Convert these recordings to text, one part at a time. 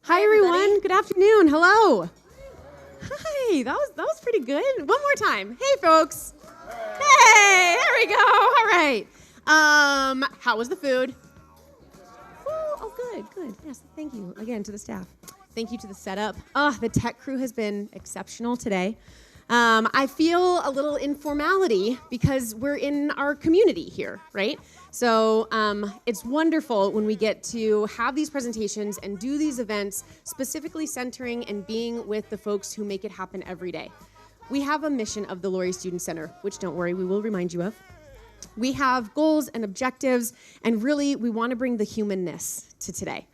Hi, everyone. Good afternoon. Hello. Hi. That was pretty good. One more time. Hey, folks. Hey, there we go. All right. How was the food? Oh, good. Yes, thank you again to the staff. Thank you to the setup. The tech crew has been exceptional today. I feel a little informality because we're in our community here, right? So it's wonderful when we get to have these presentations and do these events specifically centering and being with the folks who make it happen every day. We have a mission of the Lory Student Center, which don't worry, we will remind you of. We have goals and objectives, and really we want to bring the humanness to today.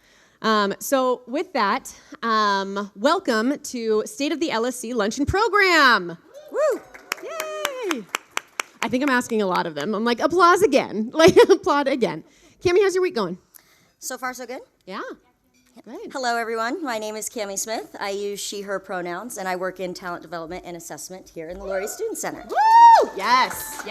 So with that, welcome to State of the LSC Luncheon Program. Woo! Yay! I think I'm asking a lot of them. I'm like, applause again. Applaud again. Cami, how's your week going? So far, so good. Yeah. Good. Hello, everyone. My name is Cami Smith. I use she, her pronouns, and I work in talent development and assessment here in the Lory Student Center. Woo! Yes.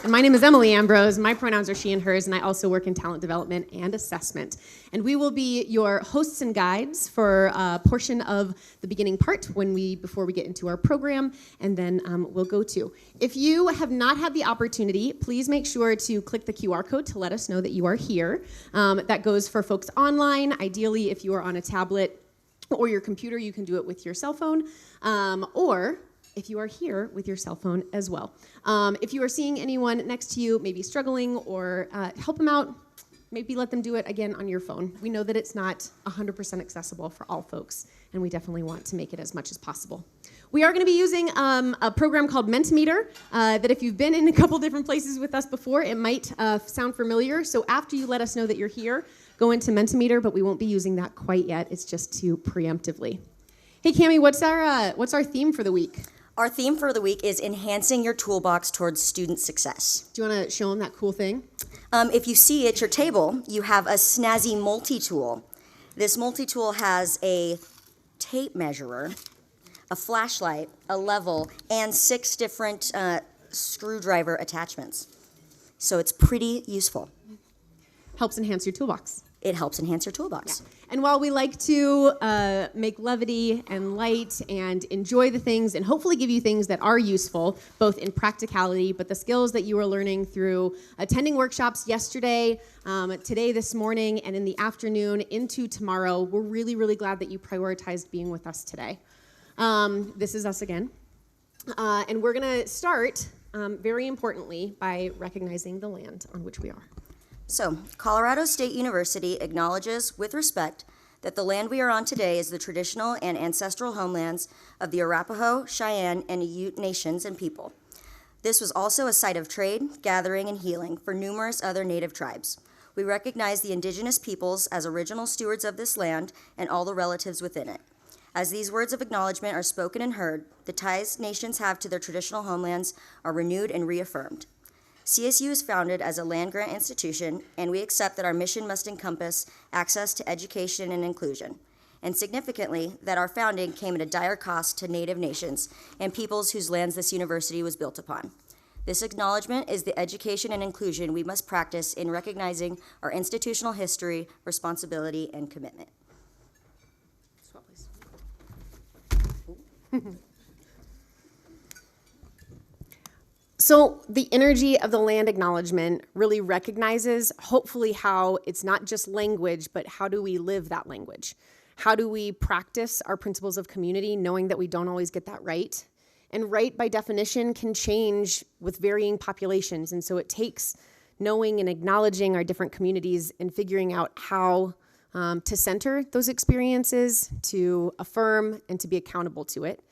And my name is Emily Ambrose. My pronouns are she and hers, and I also work in talent development and assessment. And we will be your hosts and guides for a portion of the beginning part before we get into our program, and then we'll go to. If you have not had the opportunity, please make sure to click the QR code to let us know that you are here. That goes for folks online. Ideally, if you are on a tablet or your computer, you can do it with your cell phone, or if you are here with your cell phone as well. If you are seeing anyone next to you maybe struggling or help them out, maybe let them do it again on your phone. We know that it's not 100% accessible for all folks, and we definitely want to make it as much as possible. We are going to be using a program called Mentimeter that if you've been in a couple different places with us before, it might sound familiar. So after you let us know that you're here, go into Mentimeter, but we won't be using that quite yet. It's just to preemptively. Hey, Cami, what's our theme for the week? Our theme for the week is enhancing your toolbox towards student success. Do you want to show them that cool thing? If you see at your table, you have a snazzy multi-tool. This multi-tool has a tape measurer, a flashlight, a level, and 6 different screwdriver attachments. So it's pretty useful. Helps enhance your toolbox. It helps enhance your toolbox. Yeah. And while we like to make levity and light and enjoy the things and hopefully give you things that are useful, both in practicality, but the skills that you are learning through attending workshops yesterday, today, this morning, and in the afternoon into tomorrow, we're really, really glad that you prioritized being with us today. This is us again. And we're going to start, very importantly, by recognizing the land on which we are. So, Colorado State University acknowledges with respect that the land we are on today is the traditional and ancestral homelands of the Arapaho, Cheyenne, and Ute nations and people. This was also a site of trade, gathering, and healing for numerous other native tribes. We recognize the indigenous peoples as original stewards of this land and all the relatives within it. As these words of acknowledgement are spoken and heard, the ties nations have to their traditional homelands are renewed and reaffirmed. CSU is founded as a land-grant institution, and we accept that our mission must encompass access to education and inclusion, and significantly, that our founding came at a dire cost to Native nations and peoples whose lands this university was built upon. This acknowledgement is the education and inclusion we must practice in recognizing our institutional history, responsibility, and commitment. Swap, please. So the energy of the land acknowledgement really recognizes, hopefully, how it's not just language, but how do we live that language? How do we practice our principles of community, knowing that we don't always get that right? And right, by definition, can change with varying populations. And so it takes knowing and acknowledging our different communities and figuring out how to center those experiences, to affirm, and to be accountable to it.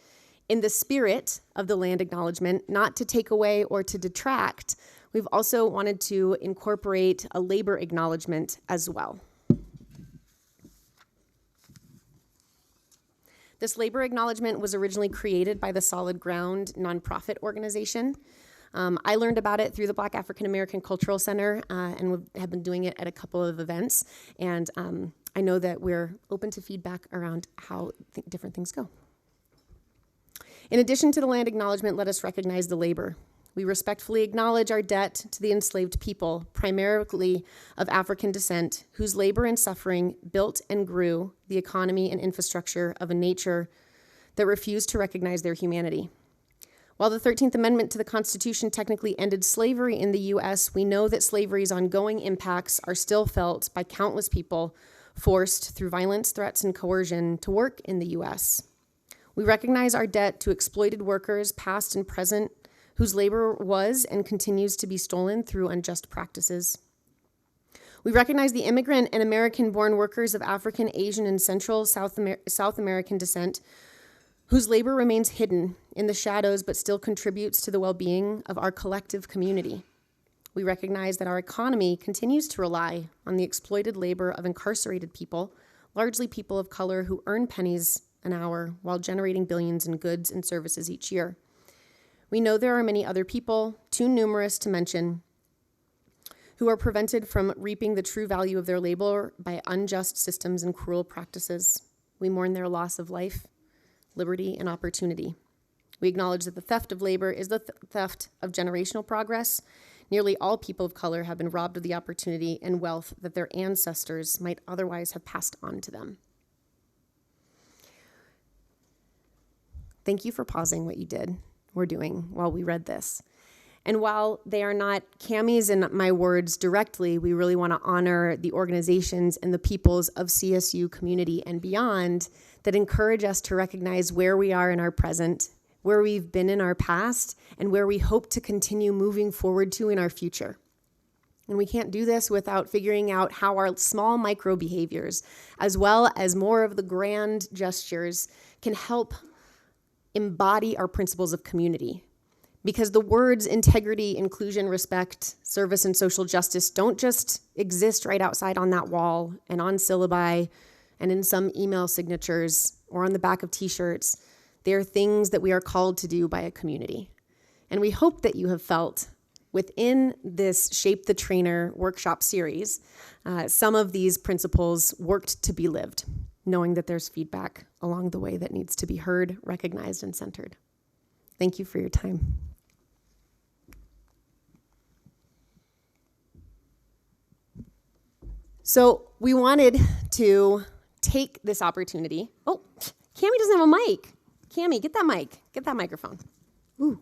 In the spirit of the land acknowledgement, not to take away or to detract, we've also wanted to incorporate a labor acknowledgement as well. This labor acknowledgement was originally created by the Solid Ground nonprofit organization. I learned about it through the Black African American Cultural Center and we have been doing it at a couple of events. And I know that we're open to feedback around how different things go. In addition to the land acknowledgement, let us recognize the labor. we respectfully acknowledge our debt to the enslaved people, primarily of African descent, whose labor and suffering built and grew the economy and infrastructure of a nature that refused to recognize their humanity. While the 13th Amendment to the Constitution technically ended slavery in the U.S., we know that slavery's ongoing impacts are still felt by countless people forced through violence, threats, and coercion to work in the U.S. We recognize our debt to exploited workers, past and present, whose labor was and continues to be stolen through unjust practices. We recognize the immigrant and American-born workers of African, Asian, and Central South American descent, whose labor remains hidden in the shadows but still contributes to the well-being of our collective community. We recognize that our economy continues to rely on the exploited labor of incarcerated people, largely people of color who earn pennies an hour while generating billions in goods and services each year. We know there are many other people, too numerous to mention, who are prevented from reaping the true value of their labor by unjust systems and cruel practices. We mourn their loss of life, liberty, and opportunity. We acknowledge that the theft of labor is the theft of generational progress. Nearly all people of color have been robbed of the opportunity and wealth that their ancestors might otherwise have passed on to them. Thank you for pausing what we're doing while we read this. And while they are not Cami's and my words directly, we really want to honor the organizations and the peoples of CSU community and beyond that encourage us to recognize where we are in our present, where we've been in our past, and where we hope to continue moving forward to in our future. And we can't do this without figuring out how our small micro behaviors, as well as more of the grand gestures, can help embody our principles of community. Because the words integrity, inclusion, respect, service, and social justice don't just exist right outside on that wall and on syllabi and in some email signatures or on the back of t-shirts. They are things that we are called to do by a community. And we hope that you have felt within this Shape the Trainer workshop series, some of these principles worked to be lived, knowing that there's feedback along the way that needs to be heard, recognized, and centered. Thank you for your time. So we wanted to take this opportunity. Oh, Cami doesn't have a mic. Cami, get that mic. Get that microphone. Ooh.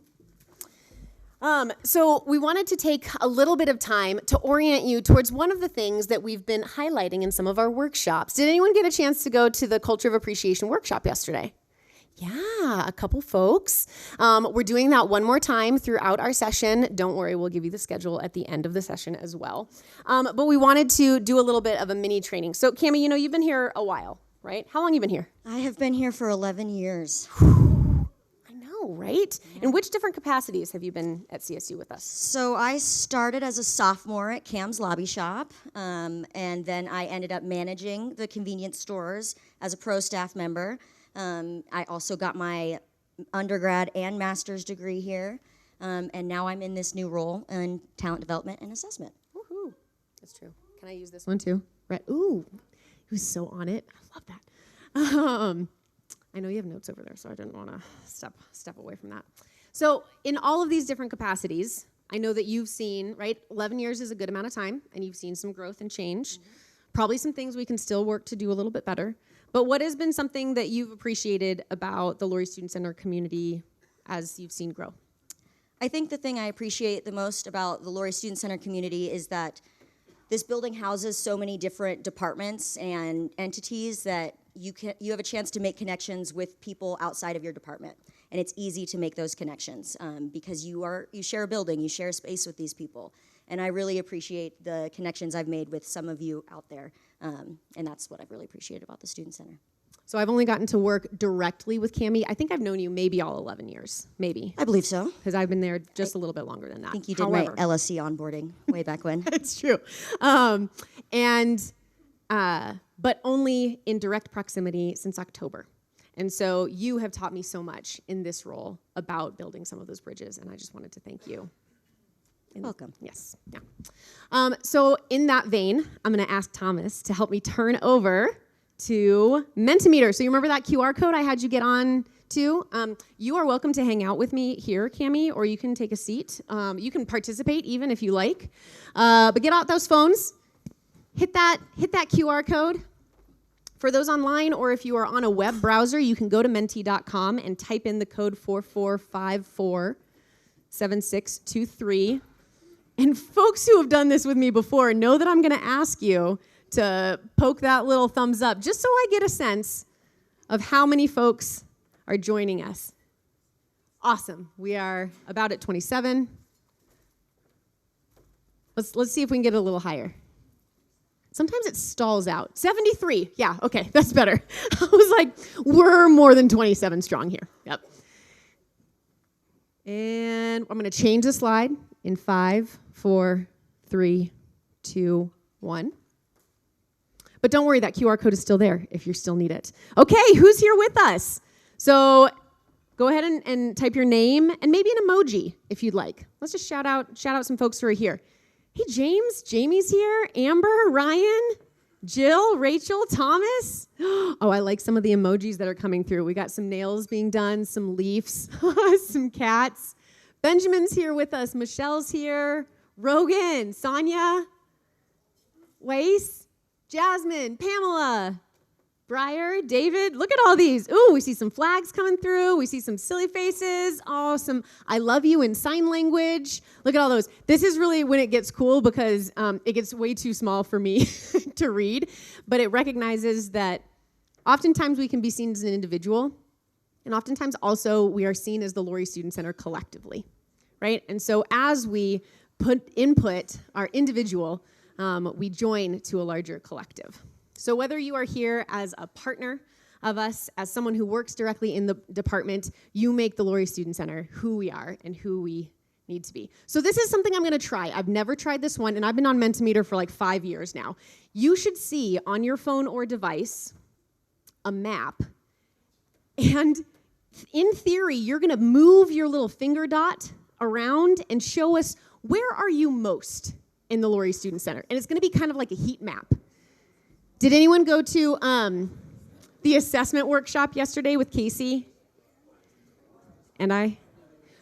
So we wanted to take a little bit of time to orient you towards one of the things that we've been highlighting in some of our workshops. Did anyone get a chance to go to the Culture of Appreciation workshop yesterday? Yeah, a couple folks. We're doing that one more time throughout our session. Don't worry, we'll give you the schedule at the end of the session as well. But we wanted to do a little bit of a mini training. So Cami, you know, you've been here a while, right? How long have you been here? I have been here for 11 years. I know, right? Yeah. In which different capacities have you been at CSU with us? So I started as a sophomore at Cam's Lobby Shop, and then I ended up managing the convenience stores as a pro staff member. I also got my undergrad and master's degree here, and now I'm in this new role in talent development and assessment. Woohoo! That's true. Can I use this one too? Right. Ooh, he was so on it. I love that. I know you have notes over there, so I didn't want to step away from that. So in all of these different capacities, I know that you've seen, right, 11 years is a good amount of time, and you've seen some growth and change. Mm-hmm. Probably some things we can still work to do a little bit better. But what has been something that you've appreciated about the Lory Student Center community as you've seen grow? I think the thing I appreciate the most about the Lory Student Center community is that this building houses so many different departments and entities that you have a chance to make connections with people outside of your department. And it's easy to make those connections because you share a building, you share a space with these people. And I really appreciate the connections I've made with some of you out there. And that's what I've really appreciated about the Student Center. So I've only gotten to work directly with Cami. I think I've known you maybe all 11 years, maybe. I believe so. Because I've been there just a little bit longer than that. I think you did my LSC onboarding way back when. It's true. But only in direct proximity since October. And so you have taught me so much in this role about building some of those bridges, and I just wanted to thank you. Welcome. Yes. Yeah. So in that vein, I'm going to ask Thomas to help me turn over to Mentimeter. So you remember that QR code I had you get on too. You are welcome to hang out with me here, Cami, or you can take a seat. You can participate even if you like. But get out those phones. Hit that QR code. For those online, or if you are on a web browser, you can go to menti.com and type in the code 44547623. And folks who have done this with me before know that I'm going to ask you to poke that little thumbs up just so I get a sense of how many folks are joining us. Awesome. We are about at 27. Let's see if we can get a little higher. Sometimes it stalls out. 73. Yeah, okay, that's better. I was like, we're more than 27 strong here. Yep. And I'm going to change the slide in 5, 4, 3, 2, 1. But don't worry, that QR code is still there if you still need it. Okay, who's here with us? So go ahead and type your name and maybe an emoji if you'd like. Let's just shout out some folks who are here. Hey, James, Jamie's here. Amber, Ryan, Jill, Rachel, Thomas. Oh, I like some of the emojis that are coming through. We got some nails being done, some leaves, some cats. Benjamin's here with us. Michelle's here. Rogan, Sonia, Weiss, Jasmine, Pamela, Briar, David. Look at all these. Ooh, we see some flags coming through. We see some silly faces. Oh, some I love you in sign language. Look at all those. This is really when it gets cool because it gets way too small for me to read, but it recognizes that oftentimes we can be seen as an individual, and oftentimes also we are seen as the Lory Student Center collectively, right? And so as we input our individual, we join to a larger collective. So whether you are here as a partner of us, as someone who works directly in the department, you make the Lory Student Center who we are and who we need to be. So this is something I'm going to try. I've never tried this one, and I've been on Mentimeter for like 5 years now. You should see on your phone or device a map, and in theory, you're going to move your little finger dot around and show us where are you most in the Lory Student Center, and it's going to be kind of like a heat map. Did anyone go to the assessment workshop yesterday with Casey and I?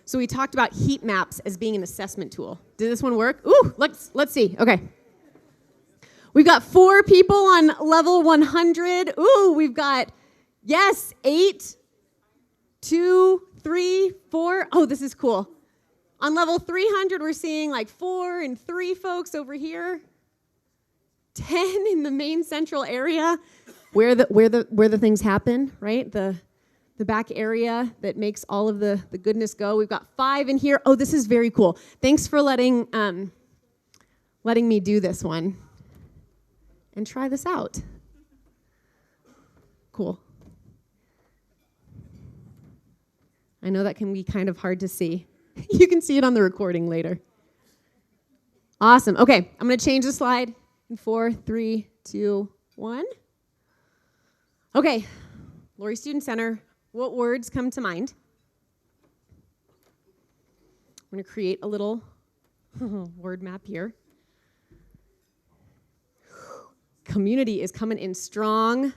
So we talked about heat maps as being an assessment tool. Did this one work? Ooh, let's see. Okay. We've got 4 people on level 100. Ooh, we've got, yes, 8, 2, 3, 4. Oh, this is cool. On level 300, we're seeing like 4 and 3 folks over here. 10 in the main central area where the things happen, right? The back area that makes all of the goodness go. We've got 5 in here. Oh, this is very cool. Thanks for letting me do this one and try this out. Cool. I know that can be kind of hard to see. You can see it on the recording later. Awesome. Okay, I'm going to change the slide. In 4, 3, 2, 1. Okay, Lory Student Center, what words come to mind? I'm going to create a little word map here. Community is coming in strong.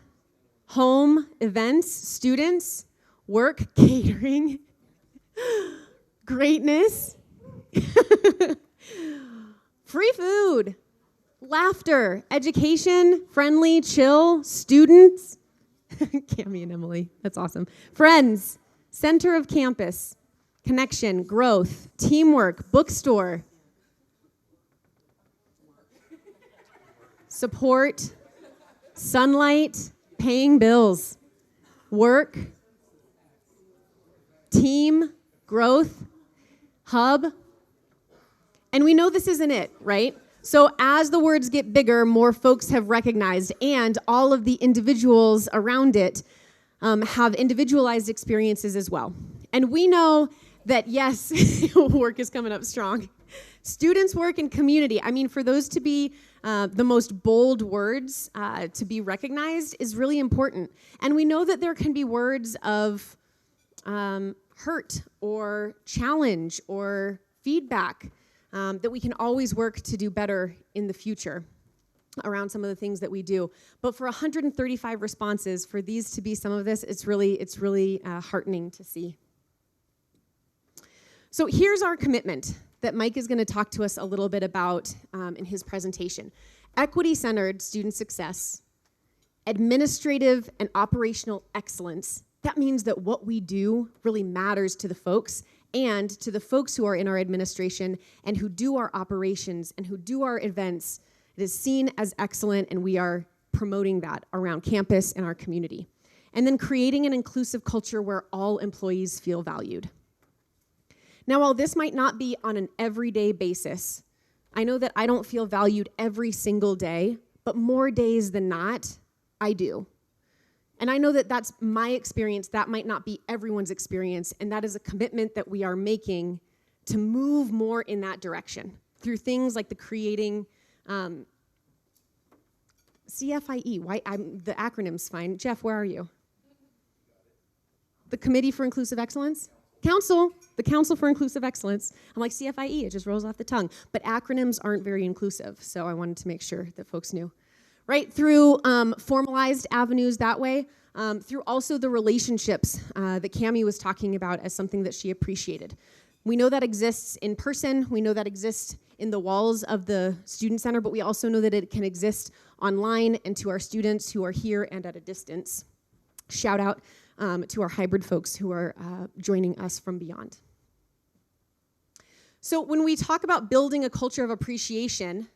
Home, events, students, work, catering, greatness, free food. Laughter, education, friendly, chill, students. Cami and Emily, that's awesome. Friends, center of campus, connection, growth, teamwork, bookstore, support, sunlight, paying bills, work, team, growth, hub. And we know this isn't it, right? So as the words get bigger, more folks have recognized, and all of the individuals around it have individualized experiences as well. And we know that, yes, work is coming up strong. Students, work, and community. I mean, for those to be the most bold words to be recognized is really important. And we know that there can be words of hurt or challenge or feedback that we can always work to do better in the future. around some of the things that we do. But for 135 responses, for these to be some of this, it's really heartening to see. So here's our commitment that Mike is going to talk to us a little bit about in his presentation. Equity-centered student success, administrative and operational excellence. That means that what we do really matters to the folks and to the folks who are in our administration and who do our operations and who do our events. It is seen as excellent, and we are promoting that around campus and our community. And then creating an inclusive culture where all employees feel valued. Now, while this might not be on an everyday basis, I know that I don't feel valued every single day, but more days than not, I do. And I know that that's my experience. That might not be everyone's experience, and that is a commitment that we are making to move more in that direction through things like the creating CFIE. The acronym's fine. Jeff, where are you? The Committee for Inclusive Excellence? The Council for Inclusive Excellence. I'm like, CFIE, it just rolls off the tongue. But acronyms aren't very inclusive, so I wanted to make sure that folks knew. Right, through formalized avenues that way, through also the relationships that Cami was talking about as something that she appreciated. We know that exists in person, we know that exists in the walls of the Student Center, but we also know that it can exist online and to our students who are here and at a distance. Shout out to our hybrid folks who are joining us from beyond. So when we talk about building a culture of appreciation,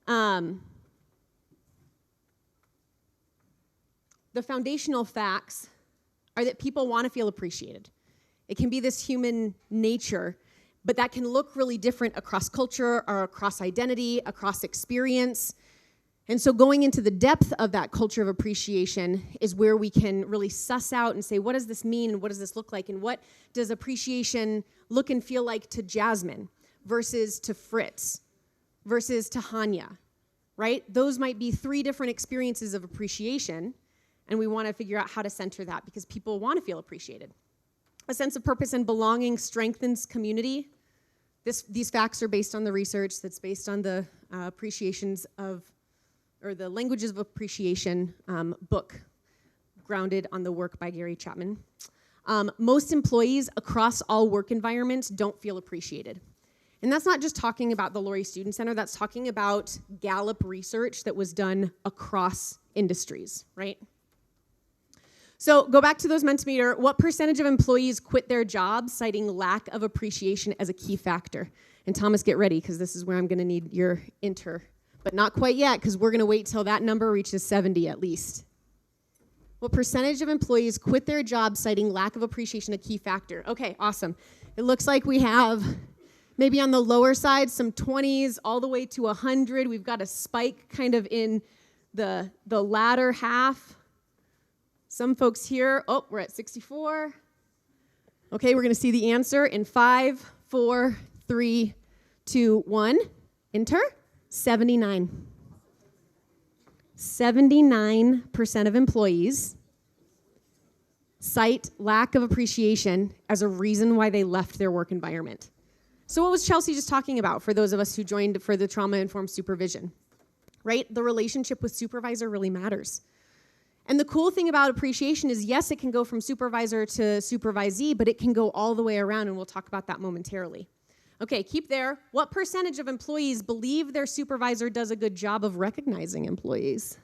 the foundational facts are that people want to feel appreciated. It can be this human nature, but that can look really different across culture or across identity, across experience. And so going into the depth of that culture of appreciation is where we can really suss out and say, what does this mean and what does this look like? And what does appreciation look and feel like to Jasmine versus to Fritz versus to Hanya, right? Those might be three different experiences of appreciation, and we want to figure out how to center that because people want to feel appreciated. A sense of purpose and belonging strengthens community. These facts are based on the research that's based on the appreciations of or the Languages of Appreciation book, grounded on the work by Gary Chapman. Most employees across all work environments don't feel appreciated. And that's not just talking about the Lory Student Center, that's talking about Gallup research that was done across industries, right? So go back to those Mentimeter. What percentage of employees quit their jobs citing lack of appreciation as a key factor? And Thomas, get ready, because this is where I'm gonna need your but not quite yet, because we're going to wait till that number reaches 70 at least. What percentage of employees quit their job citing lack of appreciation a key factor? Okay, awesome. It looks like we have maybe on the lower side some 20s all the way to 100. We've got a spike kind of in the latter half. Some folks here, we're at 64. Okay, we're going to see the answer in 5, 4, 3, 2, 1. Enter. 79. 79% of employees cite lack of appreciation as a reason why they left their work environment. So what was Chelsea just talking about for those of us who joined for the trauma-informed supervision, right? The relationship with supervisor really matters. And the cool thing about appreciation is, yes, it can go from supervisor to supervisee, but it can go all the way around, and we'll talk about that momentarily. Okay, keep there. What percentage of employees believe their supervisor does a good job of recognizing employees?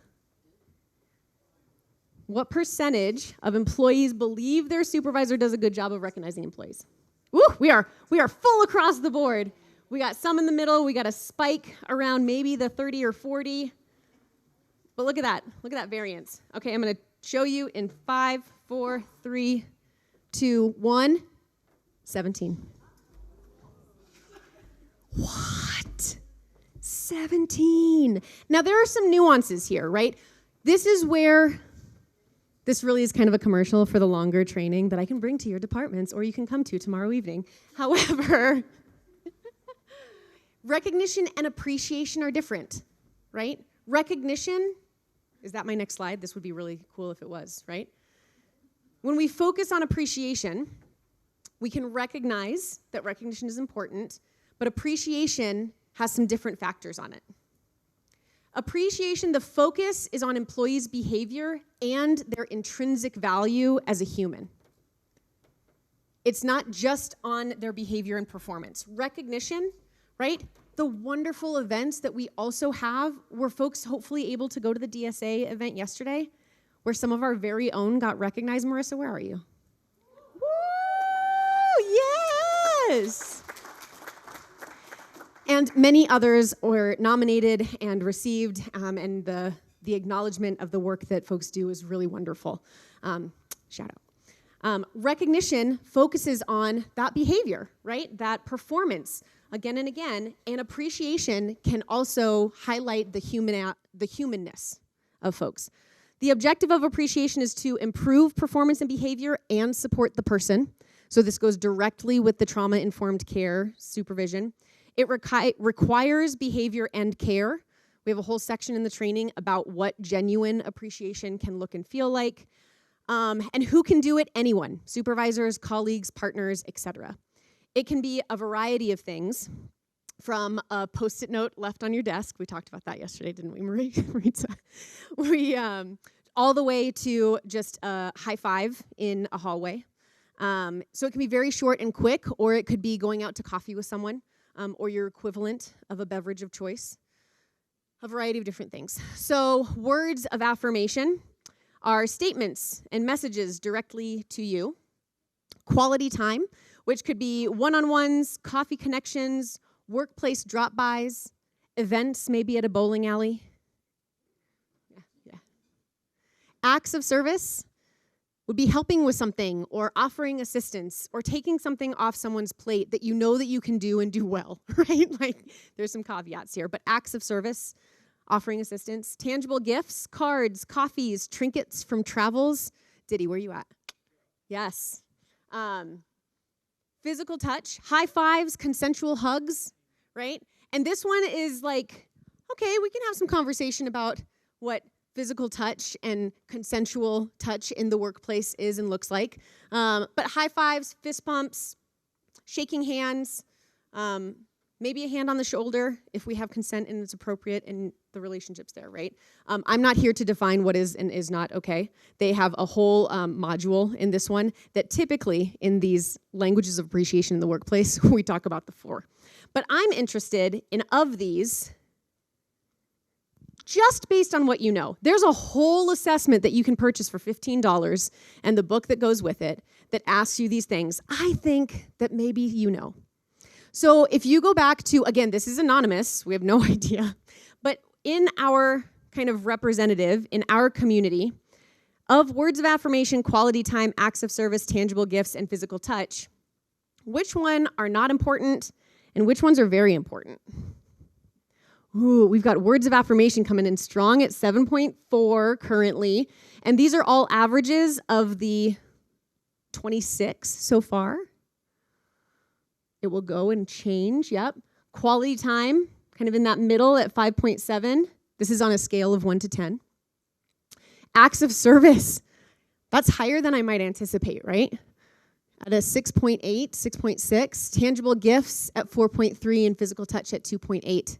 What percentage of employees believe their supervisor does a good job of recognizing employees? Woo, we are full across the board. We got some in the middle. We got a spike around maybe the 30 or 40. But look at that variance. Okay, I'm going to show you in 5, 4, 3, 2, 1, 17. What? 17. Now, there are some nuances here, right? This is where this really is kind of a commercial for the longer training that I can bring to your departments or you can come to tomorrow evening. However, recognition and appreciation are different, right? Recognition, is that my next slide? This would be really cool if it was, right? When we focus on appreciation, we can recognize that recognition is important, but appreciation has some different factors on it. Appreciation, the focus is on employees' behavior and their intrinsic value as a human. It's not just on their behavior and performance. Recognition, right? The wonderful events that we also have, were folks hopefully able to go to the DSA event yesterday, where some of our very own got recognized. Marissa, where are you? Woo! Yes! And many others were nominated and received, and the acknowledgement of the work that folks do is really wonderful. Shout out. Recognition focuses on that behavior, right? That performance again and again, and appreciation can also highlight the humanness of folks. The objective of appreciation is to improve performance and behavior and support the person. So this goes directly with the trauma-informed care supervision. It requires behavior and care. We have a whole section in the training about what genuine appreciation can look and feel like. And who can do it? Anyone. Supervisors, colleagues, partners, etc. It can be a variety of things, from a Post-it note left on your desk. We talked about that yesterday, didn't we, Maritza? All the way to just a high five in a hallway. So it can be very short and quick, or it could be going out to coffee with someone, or your equivalent of a beverage of choice. A variety of different things. So words of affirmation are statements and messages directly to you. Quality time, which could be one-on-ones, coffee connections, workplace drop-bys, events maybe at a bowling alley. Yeah. Acts of service would be helping with something or offering assistance or taking something off someone's plate that you know that you can do and do well, right? Like, there's some caveats here, but acts of service, offering assistance. Tangible gifts, cards, coffees, trinkets from travels. Diddy, where you at? Yes. Physical touch, high fives, consensual hugs, right? And this one is like, okay, we can have some conversation about what physical touch and consensual touch in the workplace is and looks like. But high fives, fist bumps, shaking hands, maybe a hand on the shoulder if we have consent and it's appropriate and the relationship's there, right? I'm not here to define what is and is not okay. They have a whole module in this one that typically in these languages of appreciation in the workplace, we talk about the four. But I'm interested in, of these, just based on what you know. There's a whole assessment that you can purchase for $15 and the book that goes with it that asks you these things. I think that maybe you know. So if you go back to, again, this is anonymous, we have no idea, but in our kind of representative, in our community, of words of affirmation, quality time, acts of service, tangible gifts, and physical touch, which one are not important and which ones are very important? Ooh, we've got words of affirmation coming in strong at 7.4 currently, and these are all averages of the 26 so far. It will go and change, yep. Quality time, kind of in that middle at 5.7. This is on a scale of 1 to 10. Acts of service, that's higher than I might anticipate, right? At a 6.8, 6.6. Tangible gifts at 4.3 and physical touch at 2.8.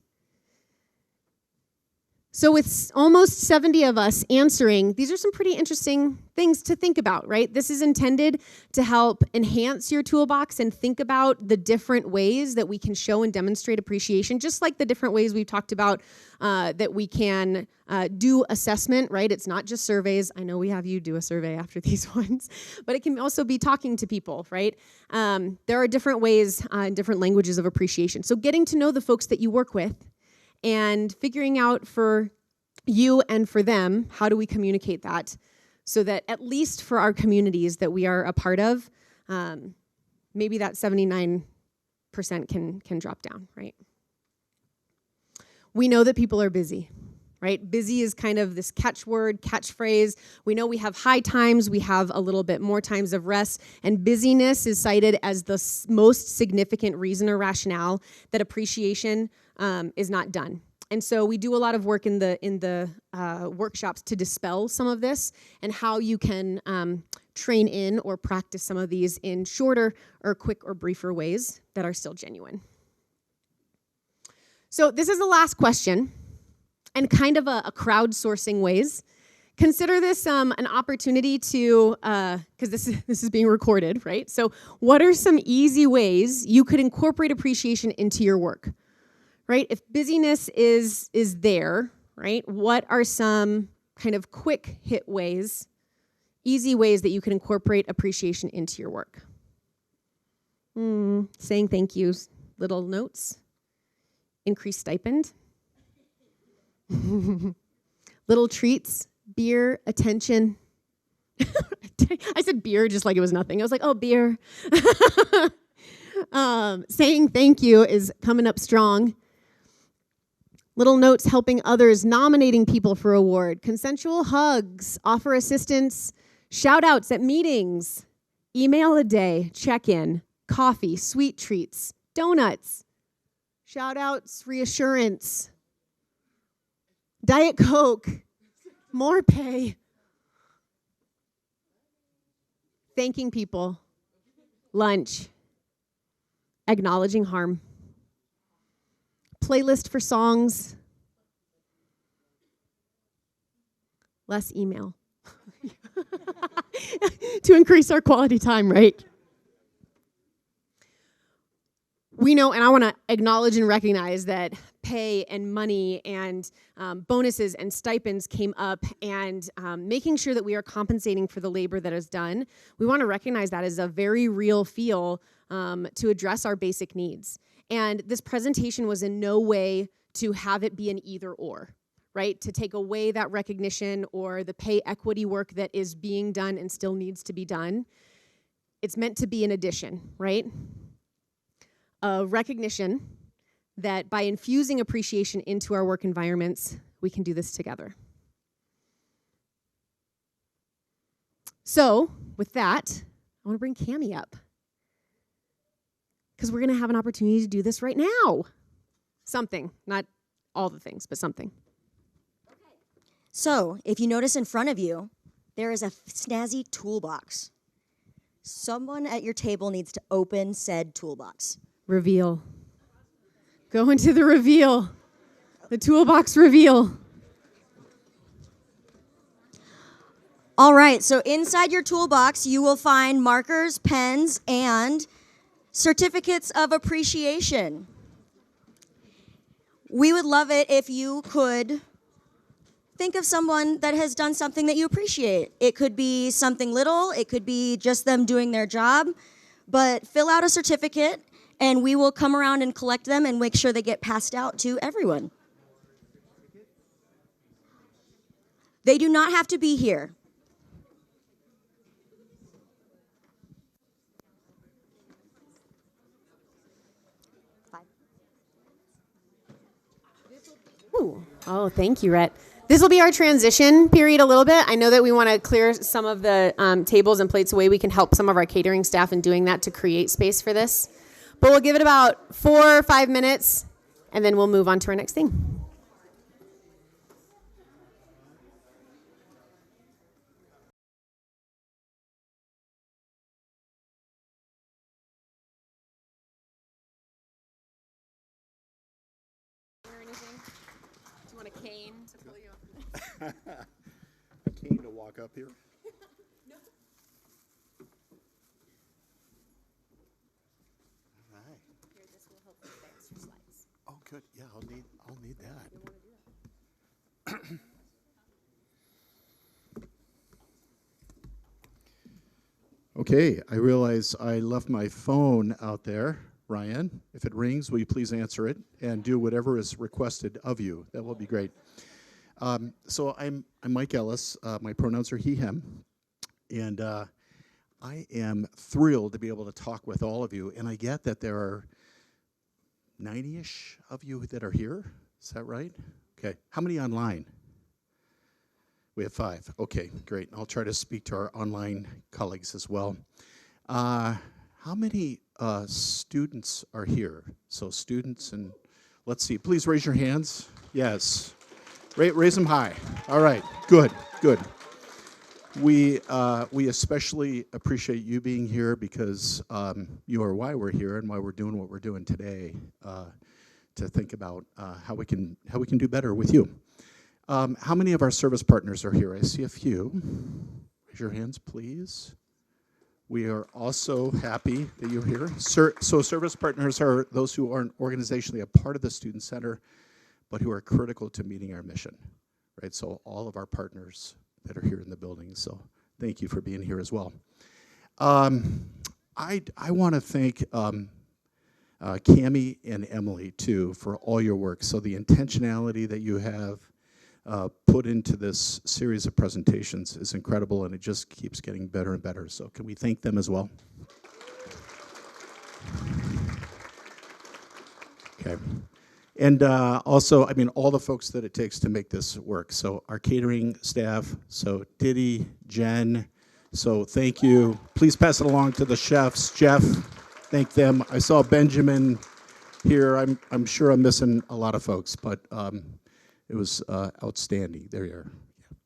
So with almost 70 of us answering, these are some pretty interesting things to think about, right? This is intended to help enhance your toolbox and think about the different ways that we can show and demonstrate appreciation, just like the different ways we've talked about that we can do assessment, right? It's not just surveys. I know we have you do a survey after these ones, but it can also be talking to people, right? There are different ways and different languages of appreciation. So getting to know the folks that you work with and figuring out for you and for them, how do we communicate that so that at least for our communities that we are a part of, maybe that 79% can drop down, right? We know that people are busy, right? Busy is kind of this catchword, catchphrase. We know we have high times, we have a little bit more times of rest, and busyness is cited as the most significant reason or rationale that appreciation is not done. And so we do a lot of work in the workshops to dispel some of this and how you can train in or practice some of these in shorter or quick or briefer ways that are still genuine. So this is the last question. and kind of a crowdsourcing ways. Consider this an opportunity to, because this is being recorded, right? So what are some easy ways you could incorporate appreciation into your work, right? If busyness is there, right? What are some kind of quick hit ways, easy ways that you can incorporate appreciation into your work? Saying thank yous, little notes, increased stipend, little treats, beer, attention. I said beer just like it was nothing. I was like, oh, beer. Saying thank you is coming up strong. Little notes helping others, nominating people for award, consensual hugs, offer assistance, shout outs at meetings, email a day, check-in, coffee, sweet treats, donuts, shout outs, reassurance, Diet Coke, more pay, thanking people, lunch, acknowledging harm, playlist for songs, less email. To increase our quality time, right? We know, and I want to acknowledge and recognize that pay and money and bonuses and stipends came up, and making sure that we are compensating for the labor that is done. We want to recognize that as a very real feel to address our basic needs. And this presentation was in no way to have it be an either or, right? To take away that recognition or the pay equity work that is being done and still needs to be done. It's meant to be an addition, right? A recognition that by infusing appreciation into our work environments, we can do this together. So, with that, I want to bring Cami up, because we're going to have an opportunity to do this right now. Something, not all the things, but something. Okay. So, if you notice in front of you, there is a snazzy toolbox. Someone at your table needs to open said toolbox. Reveal. Go into the reveal. The toolbox reveal. All right, so inside your toolbox, you will find markers, pens, and certificates of appreciation. We would love it if you could think of someone that has done something that you appreciate. It could be something little, it could be just them doing their job, but fill out a certificate and we will come around and collect them and make sure they get passed out to everyone. They do not have to be here. Ooh. Oh, thank you, Rhett. This will be our transition period a little bit. I know that we want to clear some of the tables and plates away. We can help some of our catering staff in doing that to create space for this. But we'll give it about 4 or 5 minutes, and then we'll move on to our next thing. A cane to pull you up. A cane to walk up here? No. All right. Here, this will help with the extra slides. Oh, good. Yeah, I'll need that. Okay, I realize I left my phone out there. Ryan, if it rings, will you please answer it and do whatever is requested of you? That will be great. So I'm Mike Ellis. My pronouns are he, him. And I am thrilled to be able to talk with all of you. And I get that there are 90-ish of you that are here. Is that right? Okay. How many online? We have 5. Okay, great. I'll try to speak to our online colleagues as well. How many students are here? So students, and let's see. Please raise your hands. Yes. Raise them high. All right. Good. We especially appreciate you being here because you are why we're here and why we're doing what we're doing today, to think about how we can do better with you. How many of our service partners are here? I see a few. Raise your hands, please. We are also happy that you're here. So service partners are those who aren't organizationally a part of the Student Center, but who are critical to meeting our mission, right? So all of our partners that are here in the building, so thank you for being here as well. I want to thank Cami and Emily, too, for all your work. So the intentionality that you have put into this series of presentations is incredible, and it just keeps getting better and better. So can we thank them as well? Okay. And also, I mean, all the folks that it takes to make this work. So our catering staff, so Diddy, Jen, so thank you. Please pass it along to the chefs. Jeff, thank them. I saw Benjamin here. I'm sure I'm missing a lot of folks, but it was outstanding. There you are.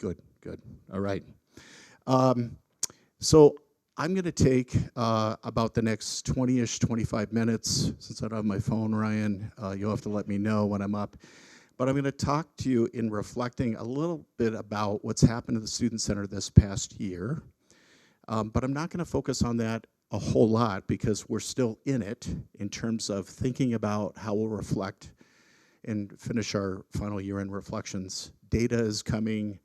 Yeah, good. All right. So I'm going to take about the next 20-ish, 25 minutes. Since I don't have my phone, Ryan, you'll have to let me know when I'm up. But I'm going to talk to you in reflecting a little bit about what's happened to the Student Center this past year. But I'm not going to focus on that a whole lot because we're still in it in terms of thinking about how we'll reflect and finish our final year-end reflections. Data is coming,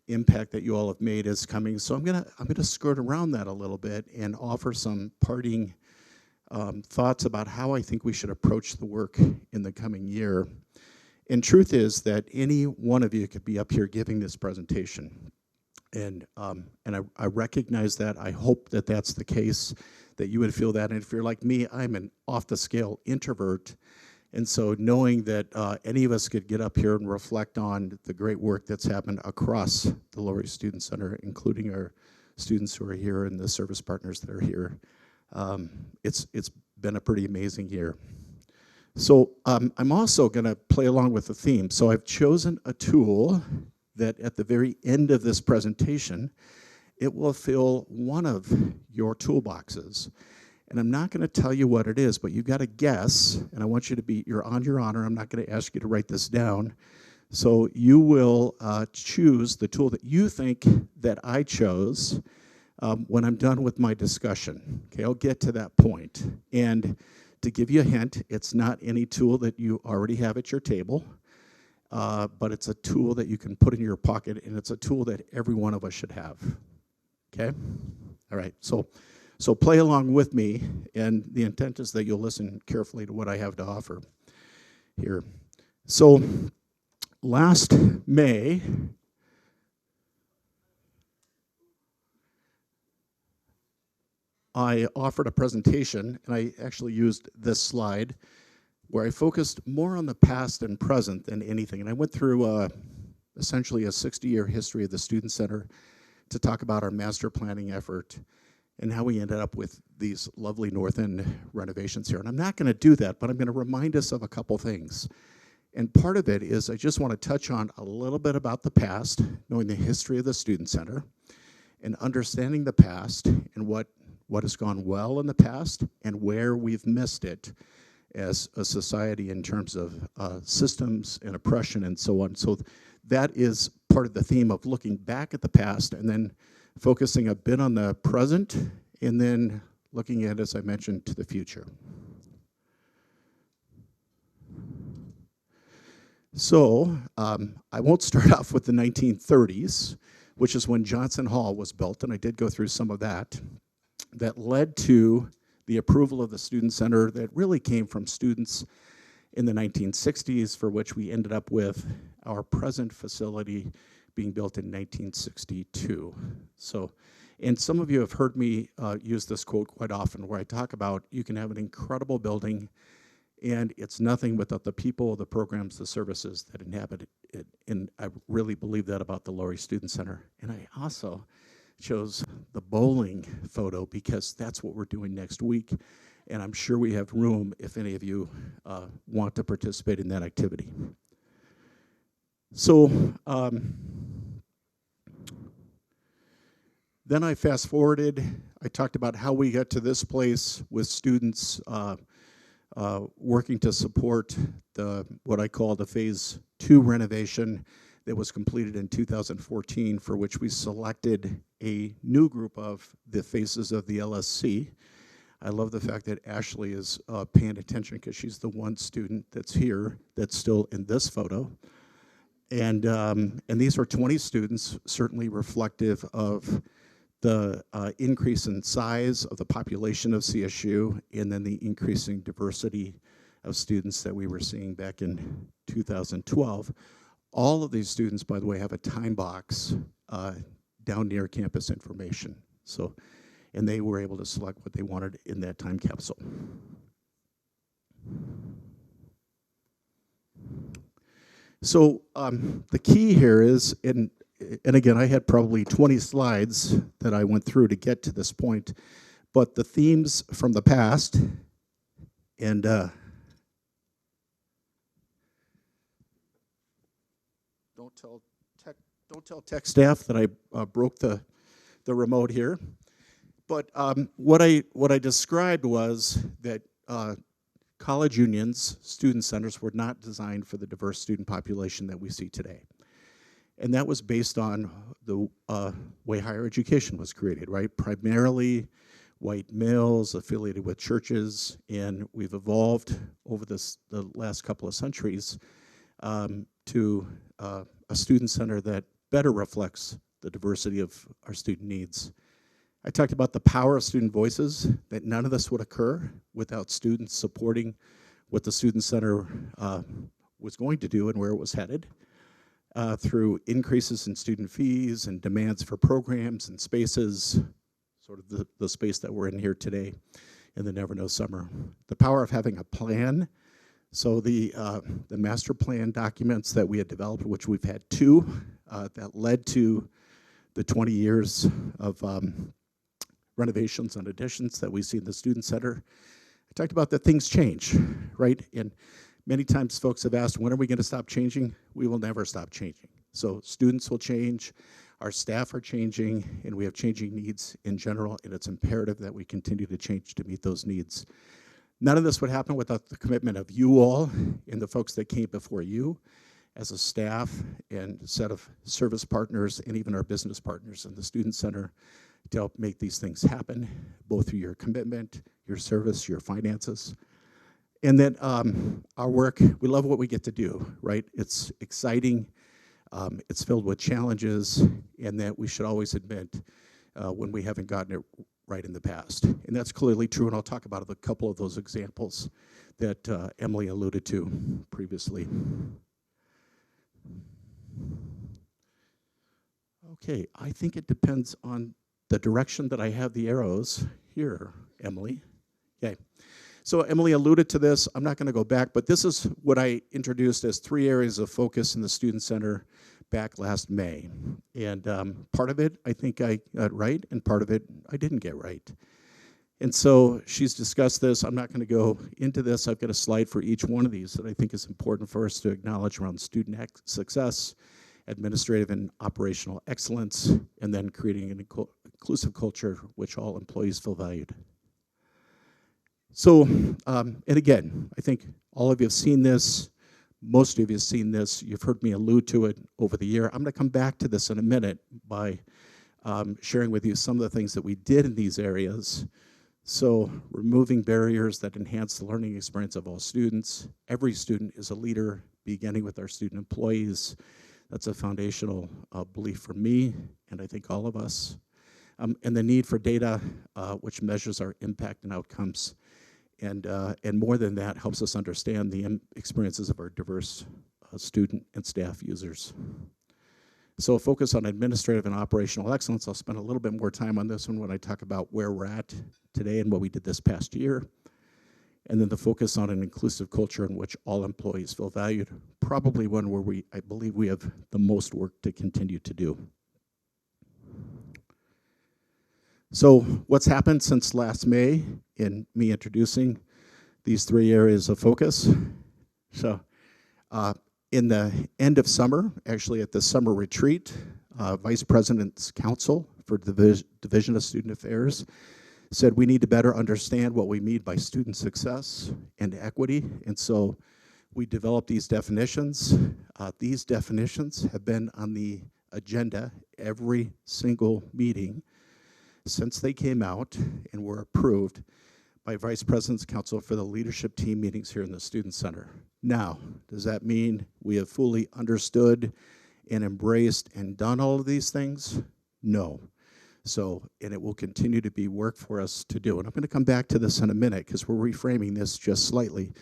impact that you all have made is coming. So I'm gonna skirt around that a little bit and offer some parting thoughts about how I think we should approach the work in the coming year. And truth is that any one of you could be up here giving this presentation. And I recognize that. I hope that that's the case, that you would feel that. And if you're like me, I'm an off-the-scale introvert. And so knowing that any of us could get up here and reflect on the great work that's happened across the Lory Student Center, including our students who are here and the service partners that are here, it's been a pretty amazing year. So I'm also going to play along with the theme. So I've chosen a tool that at the very end of this presentation, it will fill one of your toolboxes. And I'm not going to tell you what it is, but you've got to guess, and I want you to be, you're on your honor. I'm not going to ask you to write this down. So you will choose the tool that you think that I chose when I'm done with my discussion. Okay, I'll get to that point. And to give you a hint, it's not any tool that you already have at your table, but it's a tool that you can put in your pocket, and it's a tool that every one of us should have. Okay? All right, so play along with me, and the intent is that you'll listen carefully to what I have to offer here. So last May, I offered a presentation, and I actually used this slide where I focused more on the past and present than anything. And I went through essentially a 60-year history of the Student Center to talk about our master planning effort and how we ended up with these lovely North End renovations here. And I'm not going to do that, but I'm going to remind us of a couple things. And part of it is I just want to touch on a little bit about the past, knowing the history of the Student Center, and understanding the past and what has gone well in the past and where we've missed it as a society in terms of systems and oppression and so on. So that is part of the theme of looking back at the past and then focusing a bit on the present and then looking at, as I mentioned, to the future. So I won't start off with the 1930s, which is when Johnson Hall was built, and I did go through some of that. That led to the approval of the Student Center that really came from students in the 1960s, for which we ended up with our present facility being built in 1962. So, and some of you have heard me use this quote quite often, where I talk about you can have an incredible building and it's nothing without the people, the programs, the services that inhabit it. And I really believe that about the Lory Student Center. And I also chose the bowling photo because that's what we're doing next week. And I'm sure we have room if any of you want to participate in that activity. So then I fast forwarded. I talked about how we got to this place with students working to support what I call the Phase 2 renovation that was completed in 2014, for which we selected a new group of the faces of the LSC. I love the fact that Ashley is paying attention because she's the one student that's here that's still in this photo. And these are 20 students, certainly reflective of the increase in size of the population of CSU, and then the increasing diversity of students that we were seeing back in 2012. All of these students, by the way, have a time box down near campus information. So, and they were able to select what they wanted in that time capsule. So the key here is, and again, I had probably 20 slides that I went through to get to this point, but the themes from the past, and don't tell tech staff that I broke the remote here. But what I described was that college unions, student centers, were not designed for the diverse student population that we see today. And that was based on the way higher education was created, right? Primarily white males affiliated with churches, and we've evolved over the last couple of centuries to a student center that better reflects the diversity of our student needs. I talked about the power of student voices, that none of this would occur without students supporting what the student center was going to do and where it was headed, through increases in student fees and demands for programs and spaces, sort of the space that we're in here today in the Never Know Summer. The power of having a plan. So the master plan documents that we had developed, which we've had two, that led to the 20 years of renovations and additions that we see in the Student Center. I talked about that things change, right? And many times folks have asked, when are we going to stop changing? We will never stop changing. So students will change, our staff are changing, and we have changing needs in general, and it's imperative that we continue to change to meet those needs. None of this would happen without the commitment of you all and the folks that came before you as a staff and a set of service partners and even our business partners in the Student Center to help make these things happen, both through your commitment, your service, your finances. And then our work, we love what we get to do, right? It's exciting, it's filled with challenges, and that we should always admit when we haven't gotten it right in the past. And that's clearly true, and I'll talk about a couple of those examples that Emily alluded to previously. Okay, I think it depends on the direction that I have the arrows here, Emily. Okay, so Emily alluded to this. I'm not going to go back, but this is what I introduced as 3 areas of focus in the Student Center back last May. And part of it I think I got right, and part of it I didn't get right. And so she's discussed this. I'm not going to go into this. I've got a slide for each one of these that I think is important for us to acknowledge around student success, administrative and operational excellence, and then creating an inclusive culture which all employees feel valued. So, and again, I think all of you have seen this. Most of you have seen this. You've heard me allude to it over the year. I'm going to come back to this in a minute by sharing with you some of the things that we did in these areas. So removing barriers that enhance the learning experience of all students. Every student is a leader, beginning with our student employees. That's a foundational belief for me, and I think all of us. And the need for data, which measures our impact and outcomes. And more than that, helps us understand the experiences of our diverse student and staff users. So a focus on administrative and operational excellence. I'll spend a little bit more time on this one when I talk about where we're at today and what we did this past year. And then the focus on an inclusive culture in which all employees feel valued. Probably one where I believe we have the most work to continue to do. So what's happened since last May in me introducing these 3 areas of focus? So in the end of summer, actually at the summer retreat, Vice President's Council for the Division of Student Affairs said we need to better understand what we mean by student success and equity. And so we developed these definitions. These definitions have been on the agenda every single meeting since they came out and were approved by Vice President's Council for the leadership team meetings here in the Student Center. Now, does that mean we have fully understood and embraced and done all of these things? No. So, and it will continue to be work for us to do. And I'm going to come back to this in a minute because we're reframing this just slightly.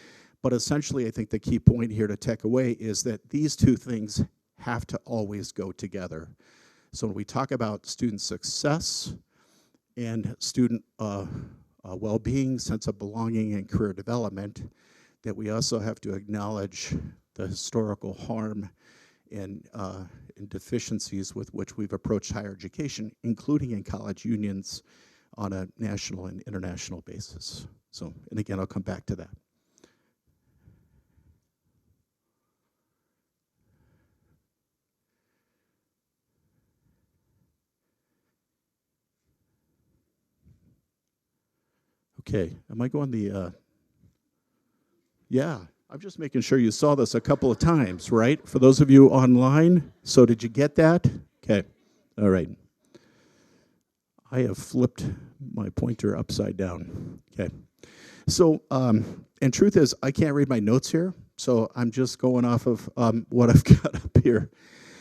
But essentially, I think the key point here to take away is that these two things have to always go together. So when we talk about student success and student well-being, sense of belonging, and career development, that we also have to acknowledge the historical harm and deficiencies with which we've approached higher education, including in college unions on a national and international basis. So, and again, I'll come back to that. Okay, am I going the, yeah, I'm just making sure you saw this a couple of times, right? For those of you online, so did you get that? Okay, all right. I have flipped my pointer upside down, okay. So, and truth is, I can't read my notes here, so I'm just going off of what I've got up here.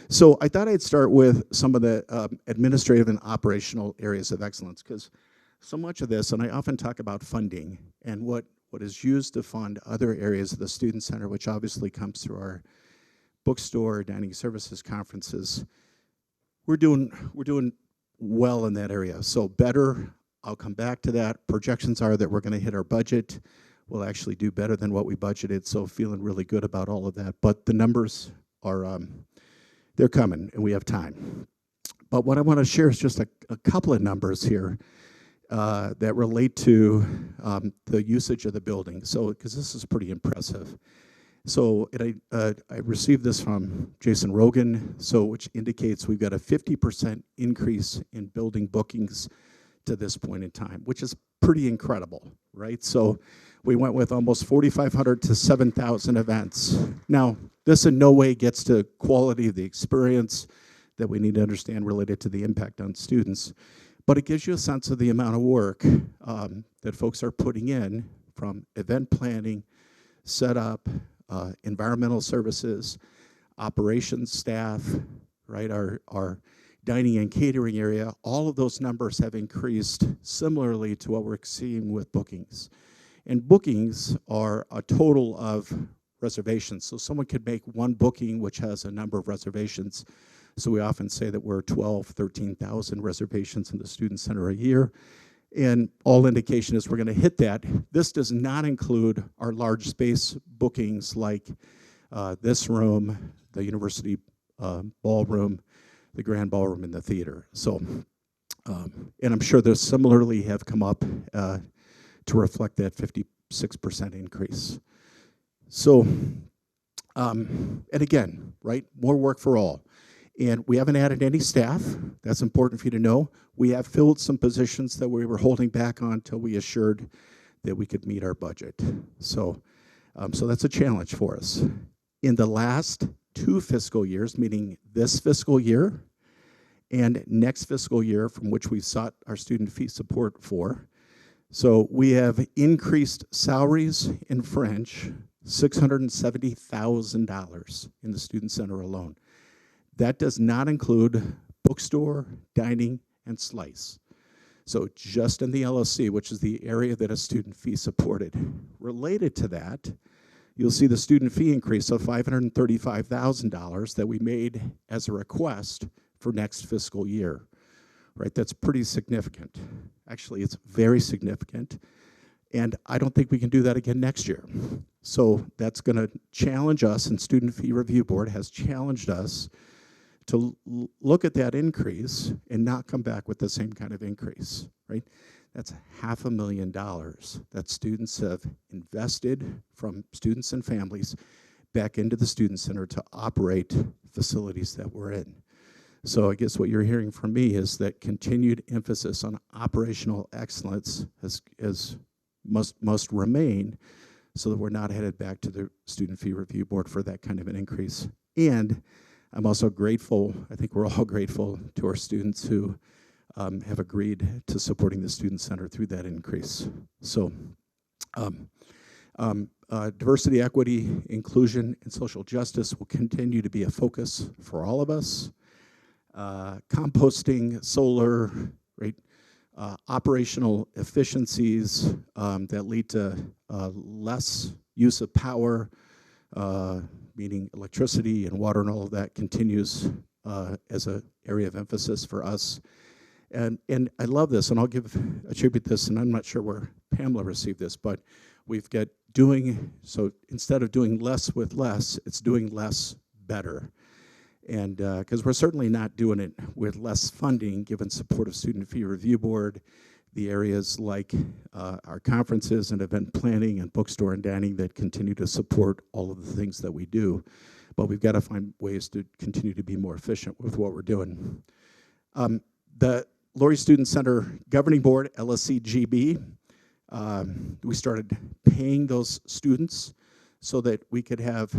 So I thought I'd start with some of the administrative and operational areas of excellence, because so much of this, and I often talk about funding and what is used to fund other areas of the Student Center, which obviously comes through our bookstore, dining services, conferences. We're doing well in that area. So better, I'll come back to that. Projections are that we're going to hit our budget. We'll actually do better than what we budgeted, so feeling really good about all of that. But the numbers are, they're coming, and we have time. But what I want to share is just a couple of numbers here that relate to the usage of the building. So, because this is pretty impressive. So, I received this from Jason Rogan, so which indicates we've got a 50% increase in building bookings to this point in time, which is pretty incredible, right? So, we went with almost 4,500 to 7,000 events. Now, this in no way gets to quality of the experience that we need to understand related to the impact on students. But it gives you a sense of the amount of work that folks are putting in, from event planning, setup, environmental services, operations staff, right? Our dining and catering area. All of those numbers have increased similarly to what we're seeing with bookings. And bookings are a total of reservations. So someone could make one booking which has a number of reservations. So we often say that we're 12, 13,000 reservations in the Student Center a year. And all indication is we're going to hit that. This does not include our large space bookings like this room, the university ballroom, the grand ballroom, and the theater. So, and I'm sure those similarly have come up to reflect that 56% increase. So, and again, right, more work for all. And we haven't added any staff. That's important for you to know. We have filled some positions that we were holding back on until we assured that we could meet our budget. So, so that's a challenge for us. In the last 2 fiscal years, meaning this fiscal year and next fiscal year, from which we've sought our student fee support for, so we have increased salaries in French, $670,000 in the Student Center alone. That does not include bookstore, dining, and slice. So just in the LSC, which is the area that is student fee supported. Related to that, you'll see the student fee increase of $535,000 that we made as a request for next fiscal year, right? That's pretty significant. Actually, it's very significant. And I don't think we can do that again next year. So that's going to challenge us, and Student Fee Review Board has challenged us to look at that increase and not come back with the same kind of increase, right? That's $500,000 that students have invested from students and families back into the Student Center to operate facilities that we're in. So I guess what you're hearing from me is that continued emphasis on operational excellence must remain, so that we're not headed back to the Student Fee Review Board for that kind of an increase. And I'm also grateful, I think we're all grateful to our students who have agreed to supporting the Student Center through that increase. So diversity, equity, inclusion, and social justice will continue to be a focus for all of us. Composting, solar, right? Operational efficiencies that lead to less use of power, meaning electricity and water and all of that continues as an area of emphasis for us. And I love this, and I'll attribute this, and I'm not sure where Pamela received this, but we've got so instead of doing less with less, it's doing less better. And because we're certainly not doing it with less funding, given support of Student Fee Review Board, the areas like our conferences and event planning and bookstore and dining that continue to support all of the things that we do. But we've got to find ways to continue to be more efficient with what we're doing. The Lory Student Center Governing Board, LSC GB, we started paying those students so that we could have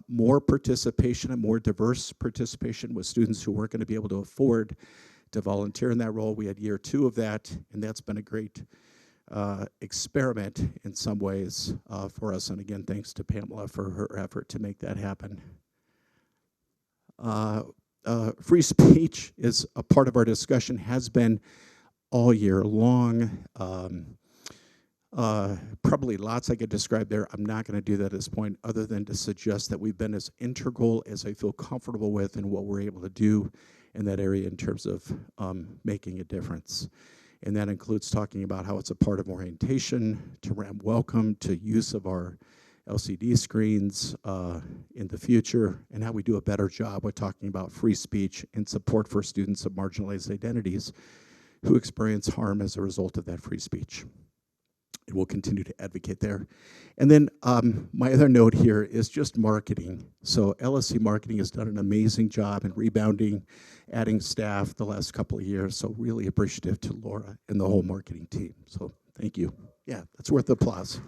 more participation and more diverse participation with students who weren't going to be able to afford to volunteer in that role. We had year 2 of that, and that's been a great experiment in some ways for us. And again, thanks to Pamela for her effort to make that happen. Free speech is a part of our discussion, has been all year long. Probably lots I could describe there. I'm not going to do that at this point, other than to suggest that we've been as integral as I feel comfortable with in what we're able to do in that area in terms of making a difference. And that includes talking about how it's a part of orientation, to ramp welcome, to use of our LCD screens in the future, and how we do a better job with talking about free speech and support for students of marginalized identities who experience harm as a result of that free speech. And we'll continue to advocate there. And then my other note here is just marketing. So LSC marketing has done an amazing job in rebounding, adding staff the last couple of years. So really appreciative to Laura and the whole marketing team. So thank you. Yeah, that's worth the applause.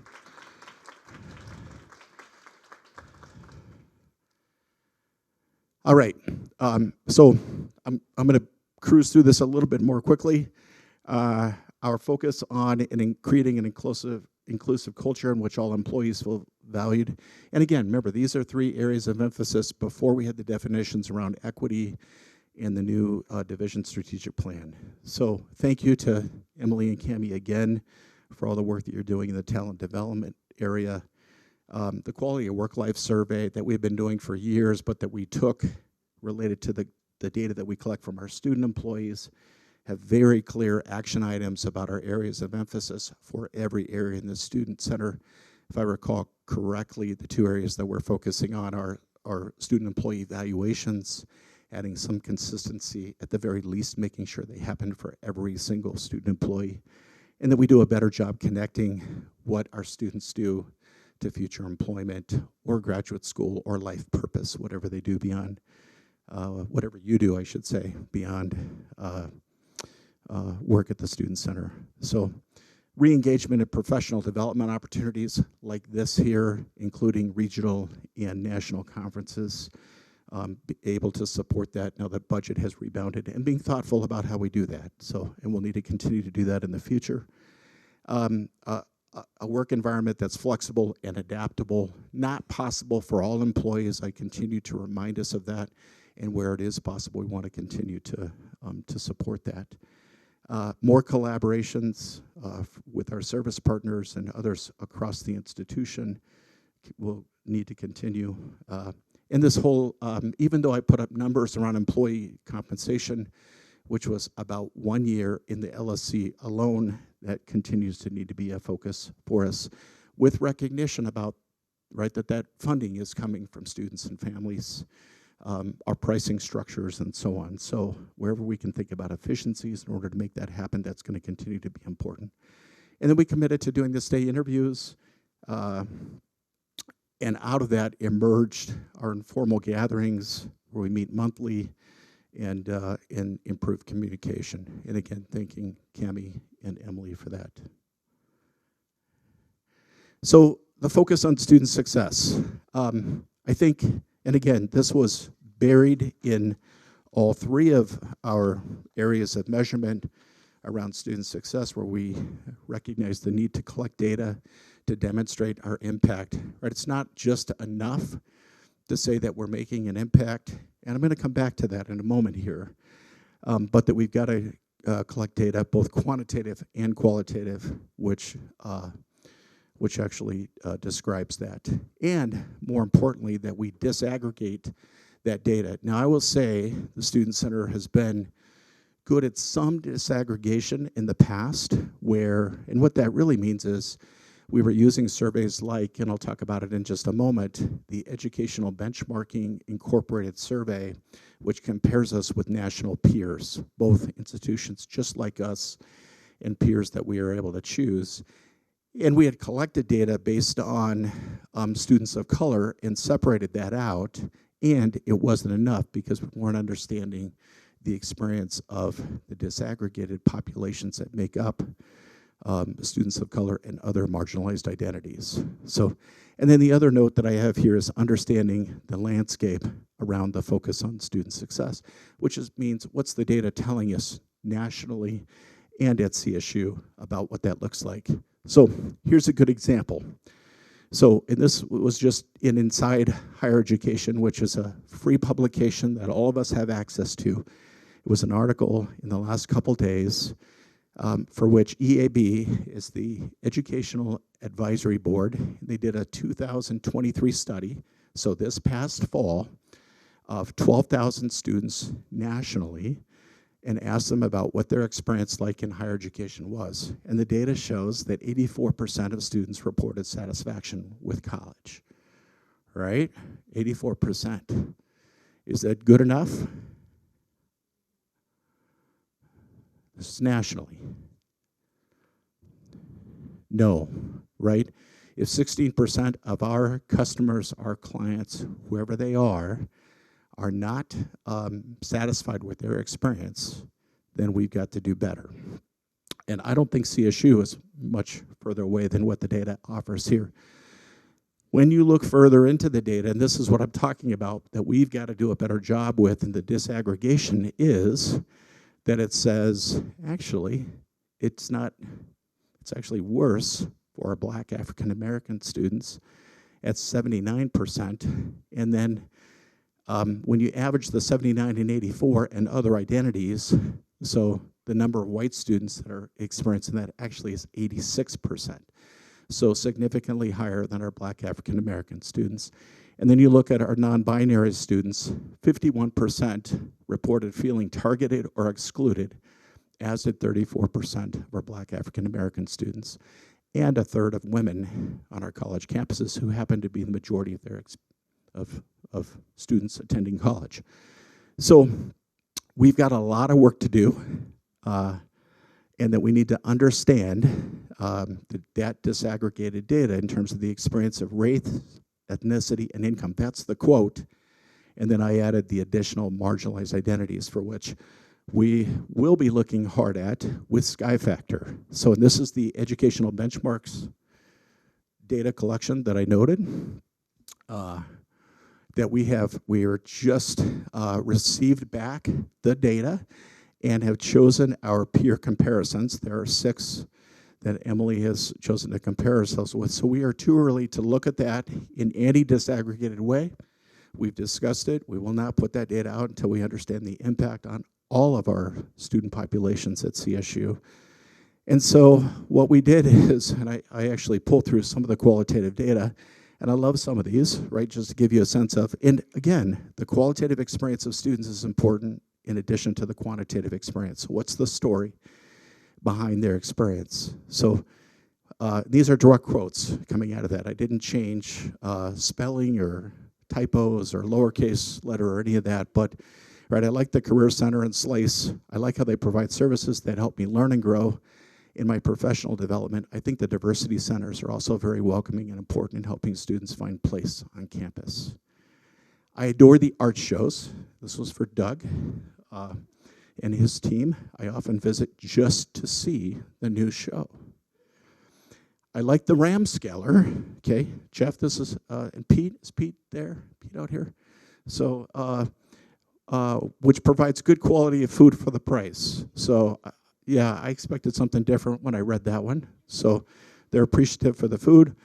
All right, so I'm going to cruise through this a little bit more quickly. Our focus on creating an inclusive culture in which all employees feel valued. And again, remember, these are 3 areas of emphasis before we had the definitions around equity in the new division strategic plan. So thank you to Emily and Cami again for all the work that you're doing in the talent development area. The quality of work-life survey that we've been doing for years, but that we took related to the data that we collect from our student employees, have very clear action items about our areas of emphasis for every area in the Student Center. If I recall correctly, the 2 areas that we're focusing on are student employee evaluations, adding some consistency, at the very least making sure they happen for every single student employee, and that we do a better job connecting what our students do to future employment or graduate school or life purpose, whatever they do beyond, whatever you do, I should say, beyond work at the Student Center. So re-engagement in professional development opportunities like this here, including regional and national conferences, be able to support that now that budget has rebounded, and being thoughtful about how we do that. So, and we'll need to continue to do that in the future. A work environment that's flexible and adaptable, not possible for all employees. I continue to remind us of that, and where it is possible, we want to continue to support that. More collaborations with our service partners and others across the institution will need to continue. And this whole, even though I put up numbers around employee compensation, which was about 1 year in the LSC alone, that continues to need to be a focus for us, with recognition about, right, that funding is coming from students and families, our pricing structures and so on. So wherever we can think about efficiencies in order to make that happen, that's going to continue to be important. And then we committed to doing the stay interviews, and out of that emerged our informal gatherings where we meet monthly and improve communication. And again, thanking Cami and Emily for that. So the focus on student success. I think, and again, this was buried in all three of our areas of measurement around student success, where we recognize the need to collect data to demonstrate our impact. Right? It's not just enough to say that we're making an impact, and I'm going to come back to that in a moment here, but that we've got to collect data, both quantitative and qualitative, which actually describes that. And more importantly, that we disaggregate that data. Now, I will say the Student Center has been good at some disaggregation in the past, and what that really means is we were using surveys like, and I'll talk about it in just a moment, the Educational Benchmarking Incorporated Survey, which compares us with national peers, both institutions just like us and peers that we are able to choose. And we had collected data based on students of color and separated that out, and it wasn't enough because we weren't understanding the experience of the disaggregated populations that make up students of color and other marginalized identities. So, and then the other note that I have here is understanding the landscape around the focus on student success, which means what's the data telling us nationally and at CSU about what that looks like. So here's a good example. So, and this was just in Inside Higher Education, which is a free publication that all of us have access to. It was an article in the last couple days for which EAB is the Educational Advisory Board. They did a 2023 study, so this past fall, of 12,000 students nationally, and asked them about what their experience like in higher education was. And the data shows that 84% of students reported satisfaction with college, right? 84%. Is that good enough? This is nationally. No, right? If 16% of our customers, our clients, whoever they are not satisfied with their experience, then we've got to do better. And I don't think CSU is much further away than what the data offers here. When you look further into the data, and this is what I'm talking about, that we've got to do a better job with in the disaggregation, is that it says, actually, it's actually worse for our Black African American students at 79%. And then when you average the 79 and 84 and other identities, so the number of white students that are experiencing that actually is 86%. So significantly higher than our Black African American students. And then you look at our non-binary students, 51% reported feeling targeted or excluded, as did 34% of our Black African American students, and a third of women on our college campuses, who happen to be the majority of their of students attending college. So we've got a lot of work to do, and that we need to understand that disaggregated data in terms of the experience of race, ethnicity, and income. That's the quote. And then I added the additional marginalized identities, for which we will be looking hard at with Sky Factor. So this is the educational benchmarks data collection that I noted. That we are just received back the data and have chosen our peer comparisons. There are 6 that Emily has chosen to compare ourselves with. So we are too early to look at that in any disaggregated way. We've discussed it. We will not put that data out until we understand the impact on all of our student populations at CSU. And so what we did is, and I actually pulled through some of the qualitative data, and I love some of these, right, just to give you a sense of, and again, the qualitative experience of students is important in addition to the quantitative experience. What's the story behind their experience? So these are direct quotes coming out of that. I didn't change spelling or typos or lowercase letter or any of that, but right, I like the Career Center and SLACE. I like how they provide services that help me learn and grow in my professional development. I think the diversity centers are also very welcoming and important in helping students find place on campus. I adore the art shows. This was for Doug and his team. I often visit just to see the new show. I like the RAM scaler. Okay, Jeff, this is, and Pete, is Pete there? Pete out here? So, which provides good quality of food for the price. So, yeah, I expected something different when I read that one. So, they're appreciative for the food.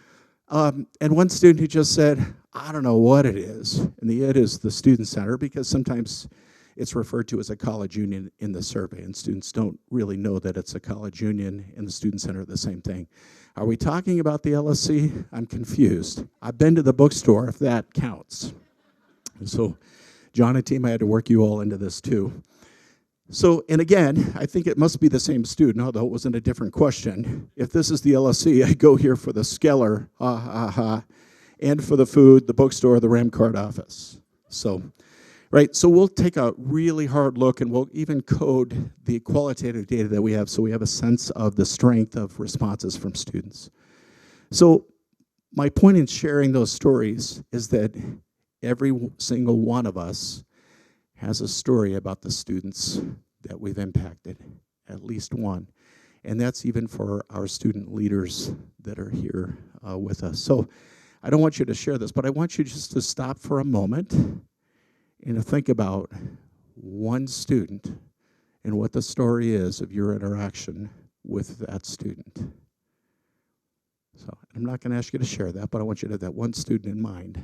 And one student who just said, I don't know what it is. And the it is the Student Center, because sometimes it's referred to as a college union in the survey, and students don't really know that it's a college union and the Student Center are the same thing. Are we talking about the LSC? I'm confused. I've been to the bookstore, if that counts. So, John and team, I had to work you all into this too. So, and again, I think it must be the same student, although it wasn't a different question. If this is the LSC, I go here for the Skeller, and for the food, the bookstore, the RAM card office. So, right, so we'll take a really hard look, and we'll even code the qualitative data that we have so we have a sense of the strength of responses from students. So my point in sharing those stories is that every single one of us has a story about the students that we've impacted, at least one. And that's even for our student leaders that are here with us. So I don't want you to share this, but I want you just to stop for a moment and to think about one student and what the story is of your interaction with that student. So I'm not going to ask you to share that, but I want you to have that one student in mind.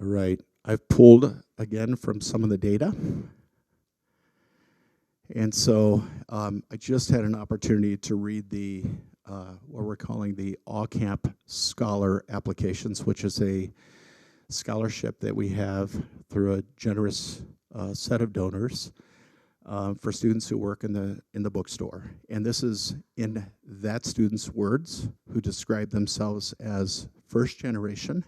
All right, I've pulled again from some of the data. And so I just had an opportunity to read the, what we're calling the All-Camp Scholar Applications, which is a scholarship that we have through a generous set of donors for students who work in the bookstore. And this is in that student's words, who describe themselves as first generation.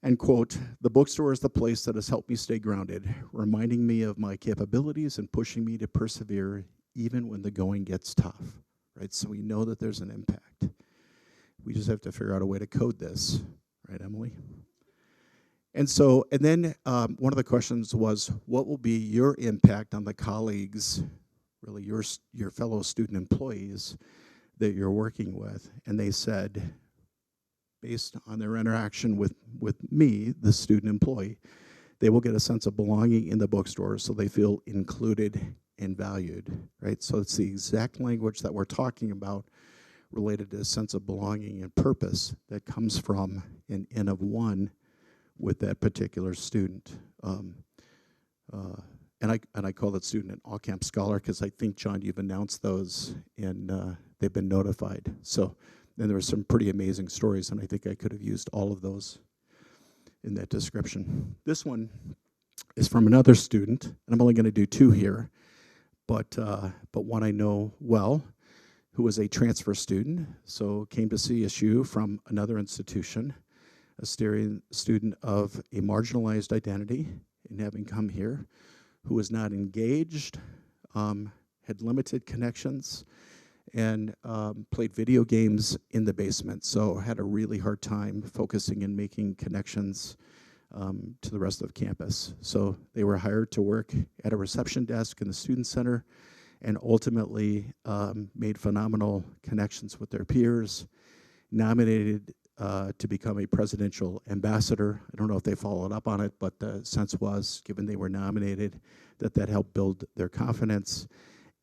And quote, the bookstore is the place that has helped me stay grounded, reminding me of my capabilities and pushing me to persevere even when the going gets tough, right? So we know that there's an impact. We just have to figure out a way to code this, right, Emily? And so, and then one of the questions was, what will be your impact on the colleagues, really your fellow student employees that you're working with? And they said, based on their interaction with me, the student employee, they will get a sense of belonging in the bookstore so they feel included and valued, right? So it's the exact language that we're talking about related to a sense of belonging and purpose that comes from an N of one with that particular student. And I call that student an all-camp scholar because I think, John, you've announced those and they've been notified. So. And there were some pretty amazing stories, and I think I could have used all of those in that description. This one is from another student, and I'm only going to do two here, but one I know well, who was a transfer student, so came to CSU from another institution, a student of a marginalized identity, and having come here, who was not engaged, had limited connections, and played video games in the basement, so had a really hard time focusing and making connections to the rest of campus. So they were hired to work at a reception desk in the Student Center and ultimately made phenomenal connections with their peers, nominated to become a presidential ambassador. I don't know if they followed up on it, but the sense was, given they were nominated, that helped build their confidence.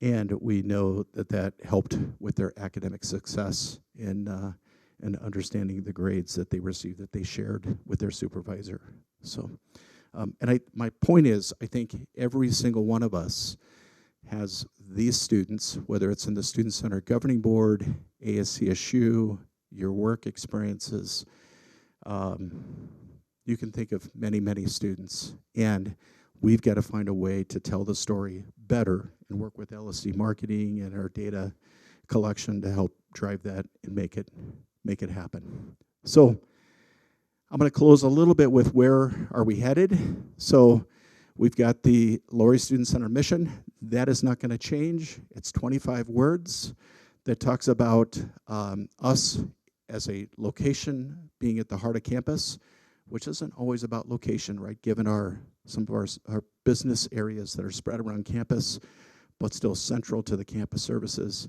And we know that helped with their academic success in understanding the grades that they received that they shared with their supervisor. So, my point is, I think every single one of us has these students, whether it's in the Student Center Governing Board, ASCSU, your work experiences. You can think of many, many students. And we've got to find a way to tell the story better and work with LSC marketing and our data collection to help drive that and make it happen. So I'm going to close a little bit with where are we headed. So we've got the Lory Student Center mission. That is not going to change. It's 25 words that talks about us as a location being at the heart of campus, which isn't always about location, right? Given some of our business areas that are spread around campus, but still central to the campus services,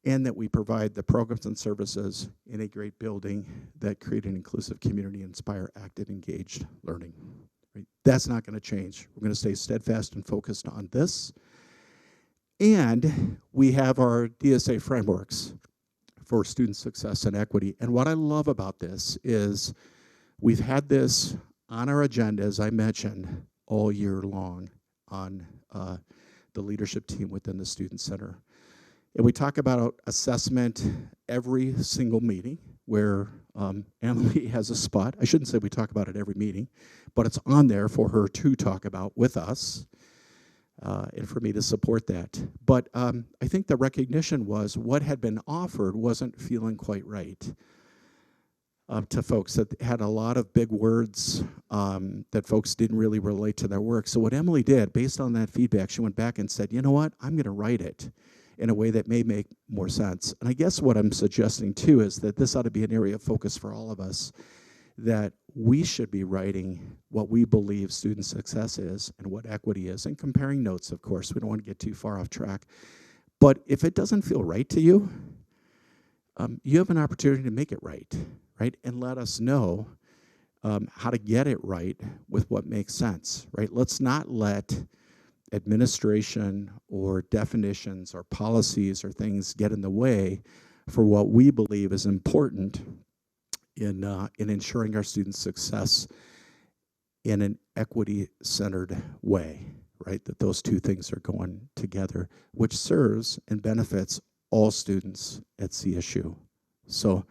and that we provide the programs and services in a great building that create an inclusive community, inspire active, engaged learning. Right? That's not going to change. We're going to stay steadfast and focused on this. And we have our DSA frameworks for student success and equity. And what I love about this is we've had this on our agenda, as I mentioned, all year long on the leadership team within the Student Center. And we talk about assessment every single meeting where Emily has a spot. I shouldn't say we talk about it every meeting, but it's on there for her to talk about with us and for me to support that. But I think the recognition was what had been offered wasn't feeling quite right to folks, that had a lot of big words that folks didn't really relate to their work. So what Emily did, based on that feedback, she went back and said, you know what, I'm going to write it in a way that may make more sense. And I guess what I'm suggesting too is that this ought to be an area of focus for all of us, that we should be writing what we believe student success is and what equity is, and comparing notes, of course. We don't want to get too far off track. But if it doesn't feel right to you, you have an opportunity to make it right? And let us know how to get it right with what makes sense, right? Let's not let administration or definitions or policies or things get in the way for what we believe is important in ensuring our students' success in an equity-centered way, right? That those two things are going together, which serves and benefits all students at CSU. So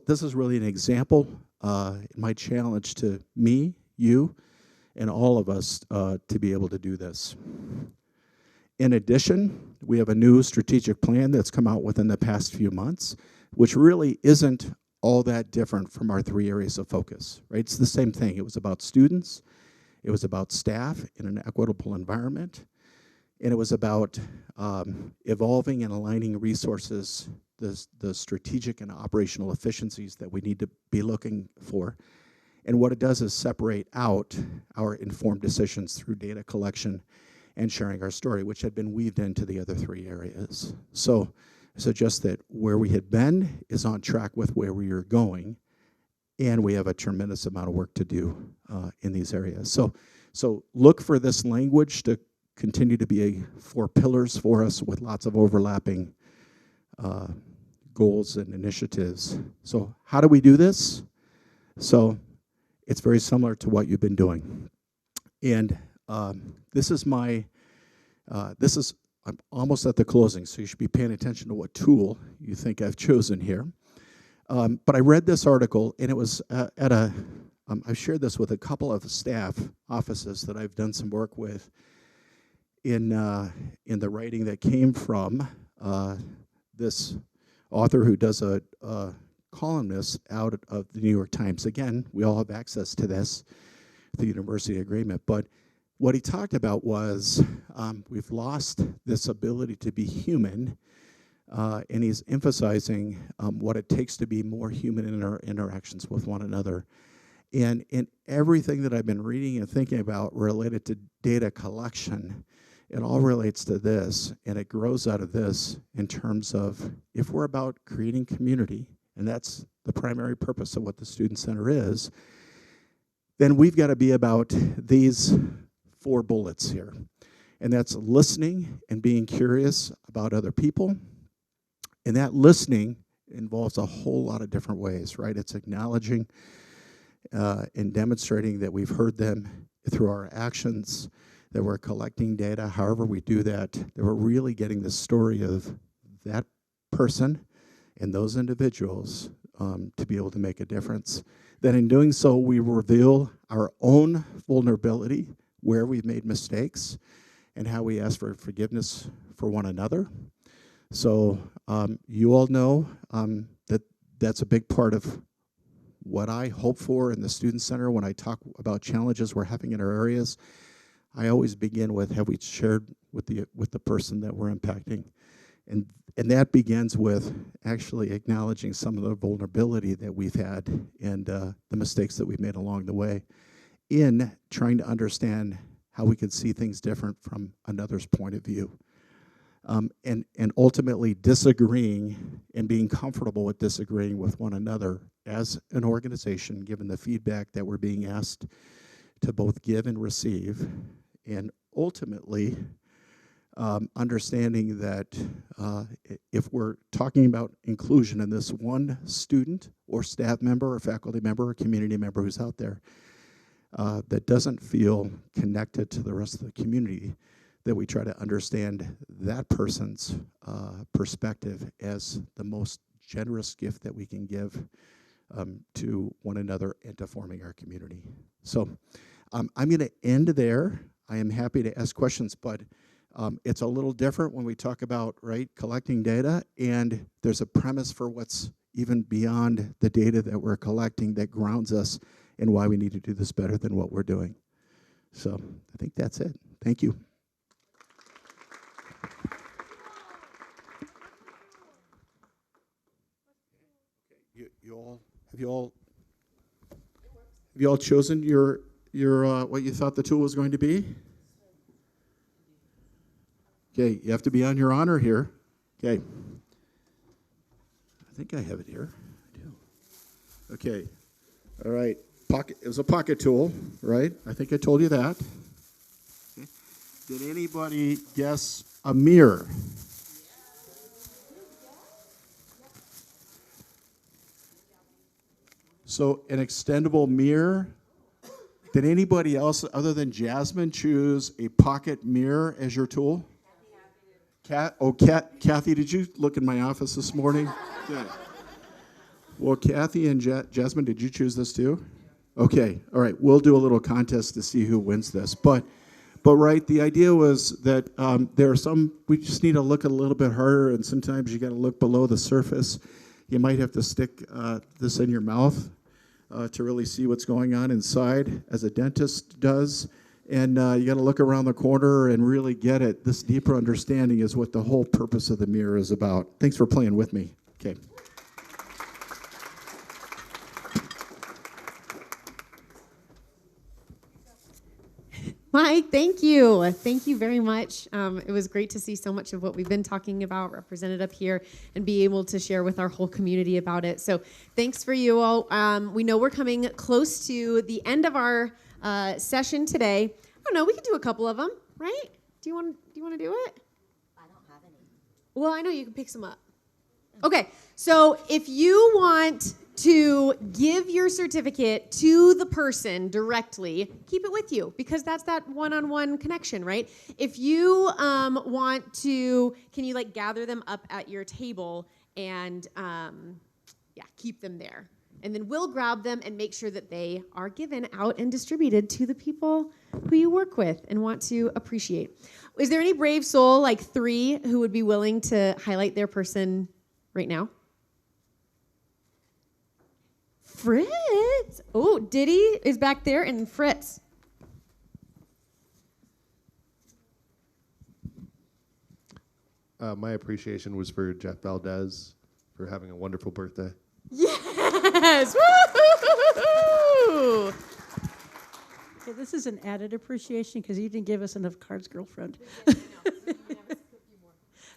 this is really an example, my challenge to me, you, and all of us to be able to do this. In addition, we have a new strategic plan that's come out within the past few months, which really isn't all that different from our 3 areas of focus, right? It's the same thing. It was about students, it was about staff in an equitable environment, and it was about evolving and aligning resources, the strategic and operational efficiencies that we need to be looking for. And what it does is separate out our informed decisions through data collection and sharing our story, which had been weaved into the other 3 areas. So just that where we had been is on track with where we are going, and we have a tremendous amount of work to do in these areas. So look for this language to continue to be 4 pillars for us with lots of overlapping goals and initiatives. So how do we do this? So it's very similar to what you've been doing. And I'm almost at the closing, so you should be paying attention to what tool you think I've chosen here. But I read this article, and it was I've shared this with a couple of staff offices that I've done some work with in the writing that came from this author who does a columnist out of the New York Times. Again, we all have access to this, the university agreement. But what he talked about was we've lost this ability to be human, and he's emphasizing what it takes to be more human in our interactions with one another. And in everything that I've been reading and thinking about related to data collection, it all relates to this, and it grows out of this in terms of if we're about creating community, and that's the primary purpose of what the Student Center is, then we've got to be about these 4 bullets here. And that's listening and being curious about other people. And that listening involves a whole lot of different ways, right? It's acknowledging and demonstrating that we've heard them through our actions, that we're collecting data, however we do that, that we're really getting the story of that person and those individuals to be able to make a difference. That in doing so, we reveal our own vulnerability, where we've made mistakes, and how we ask for forgiveness for one another. So you all know that that's a big part of what I hope for in the Student Center when I talk about challenges we're having in our areas. I always begin with, have we shared with the person that we're impacting? And that begins with actually acknowledging some of the vulnerability that we've had and the mistakes that we've made along the way in trying to understand how we could see things different from another's point of view. And ultimately disagreeing and being comfortable with disagreeing with one another as an organization, given the feedback that we're being asked to both give and receive, and ultimately understanding that if we're talking about inclusion in this one student or staff member or faculty member or community member who's out there that doesn't feel connected to the rest of the community, that we try to understand that person's perspective as the most generous gift that we can give to one another and to forming our community. So I'm going to end there. I am happy to ask questions, but it's a little different when we talk about, right, collecting data, and there's a premise for what's even beyond the data that we're collecting that grounds us in why we need to do this better than what we're doing. So I think that's it. Thank you. Have you all chosen your what you thought the tool was going to be? Okay, you have to be on your honor here. Okay. I think I have it here. I do. Okay. All right. Pocket. It was a pocket tool, right? I think I told you that. Okay. Did anybody guess a mirror? So an extendable mirror. Did anybody else other than Jasmine choose a pocket mirror as your tool? Kathy, did you look in my office this morning? Yeah. Well, Kathy and Jasmine, did you choose this too? Okay, all right. We'll do a little contest to see who wins this. But right, the idea was that there are some, we just need to look a little bit harder, and sometimes you got to look below the surface. You might have to stick this in your mouth to really see what's going on inside, as a dentist does. And you got to look around the corner and really get it. This deeper understanding is what the whole purpose of the mirror is about. Thanks for playing with me. Okay. Mike, thank you. Thank you very much. It was great to see so much of what we've been talking about represented up here and be able to share with our whole community about it. So thanks for you all. We know we're coming close to the end of our session today. I don't know, we could do a couple of them, right? Do you want to do it? I don't have any. Well, I know you can pick some up. Okay, so if you want to give your certificate to the person directly, keep it with you, because that's that one-on-one connection, right? If you want to, can you gather them up at your table and keep them there? And then we'll grab them and make sure that they are given out and distributed to the people who you work with and want to appreciate. Is there any brave soul, like 3, who would be willing to highlight their person right now? Fritz. Oh, Diddy is back there, and Fritz. My appreciation was for Jeff Valdez for having a wonderful birthday. Yes! Woo! Okay, this is an added appreciation because you didn't give us enough cards, girlfriend.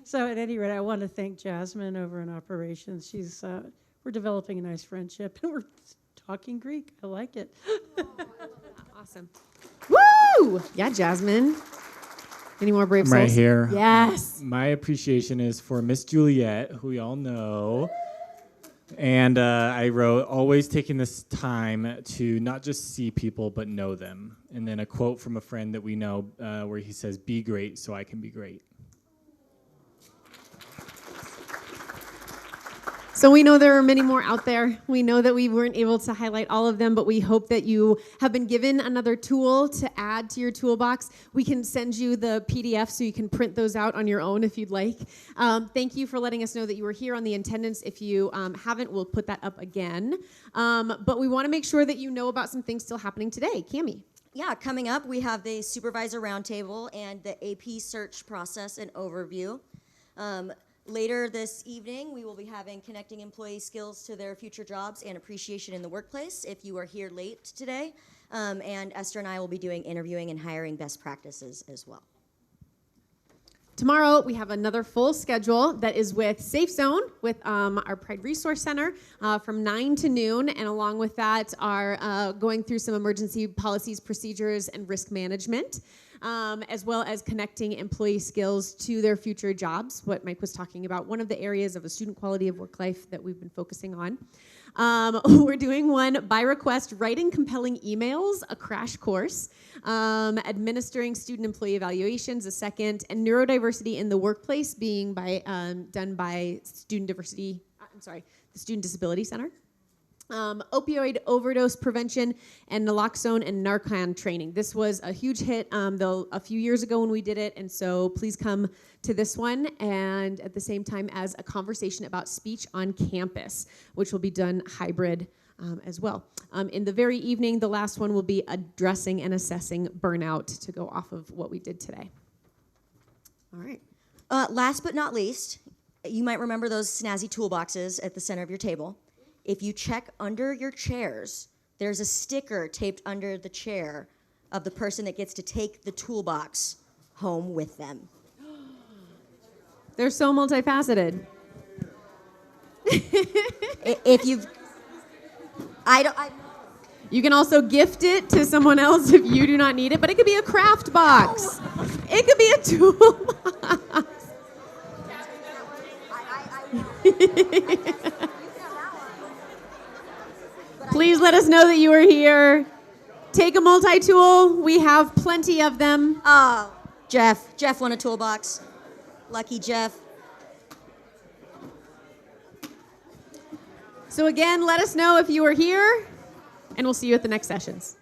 So at any rate, I want to thank Jasmine over in operations. We're developing a nice friendship, and we're talking Greek. I like it. Oh, I love that. Awesome. Woo! Yeah, Jasmine. Any more brave souls? Right here. Yes. My appreciation is for Miss Juliet, who we all know. And I wrote, always taking this time to not just see people, but know them. And then a quote from a friend that we know where he says, be great so I can be great. So we know there are many more out there. We know that we weren't able to highlight all of them, but we hope that you have been given another tool to add to your toolbox. We can send you the PDF so you can print those out on your own if you'd like. Thank you for letting us know that you were here on the attendance. If you haven't, we'll put that up again. But we want to make sure that you know about some things still happening today. Cami. coming up, we have the supervisor roundtable and the AP search process and overview. Later this evening, we will be having connecting employee skills to their future jobs and appreciation in the workplace if you are here late today. And Esther and I will be doing interviewing and hiring best practices as well. Tomorrow, we have another full schedule that is with Safe Zone, with our Pride Resource Center from 9 to noon. And along with that are going through some emergency policies, procedures, and risk management, as well as connecting employee skills to their future jobs, what Mike was talking about, one of the areas of a student quality of work life that we've been focusing on. We're doing one by request, writing compelling emails, a crash course, administering student employee evaluations, a second, and neurodiversity in the workplace being done by the Student Disability Center. Opioid overdose prevention and naloxone and Narcan training. This was a huge hit a few years ago when we did it, and so please come to this one, and at the same time as a conversation about speech on campus, which will be done hybrid as well. In the very evening, the last one will be addressing and assessing burnout to go off of what we did today. All right. Last but not least, you might remember those snazzy toolboxes at the center of your table. If you check under your chairs, there's a sticker taped under the chair of the person that gets to take the toolbox home with them. They're so multifaceted. If you've, You can also gift it to someone else if you do not need it, but it could be a craft box. It could be a toolbox. Please let us know that you are here. Take a multi-tool. We have plenty of them. Oh, Jeff won a toolbox. Lucky Jeff. So again, let us know if you are here, and we'll see you at the next sessions.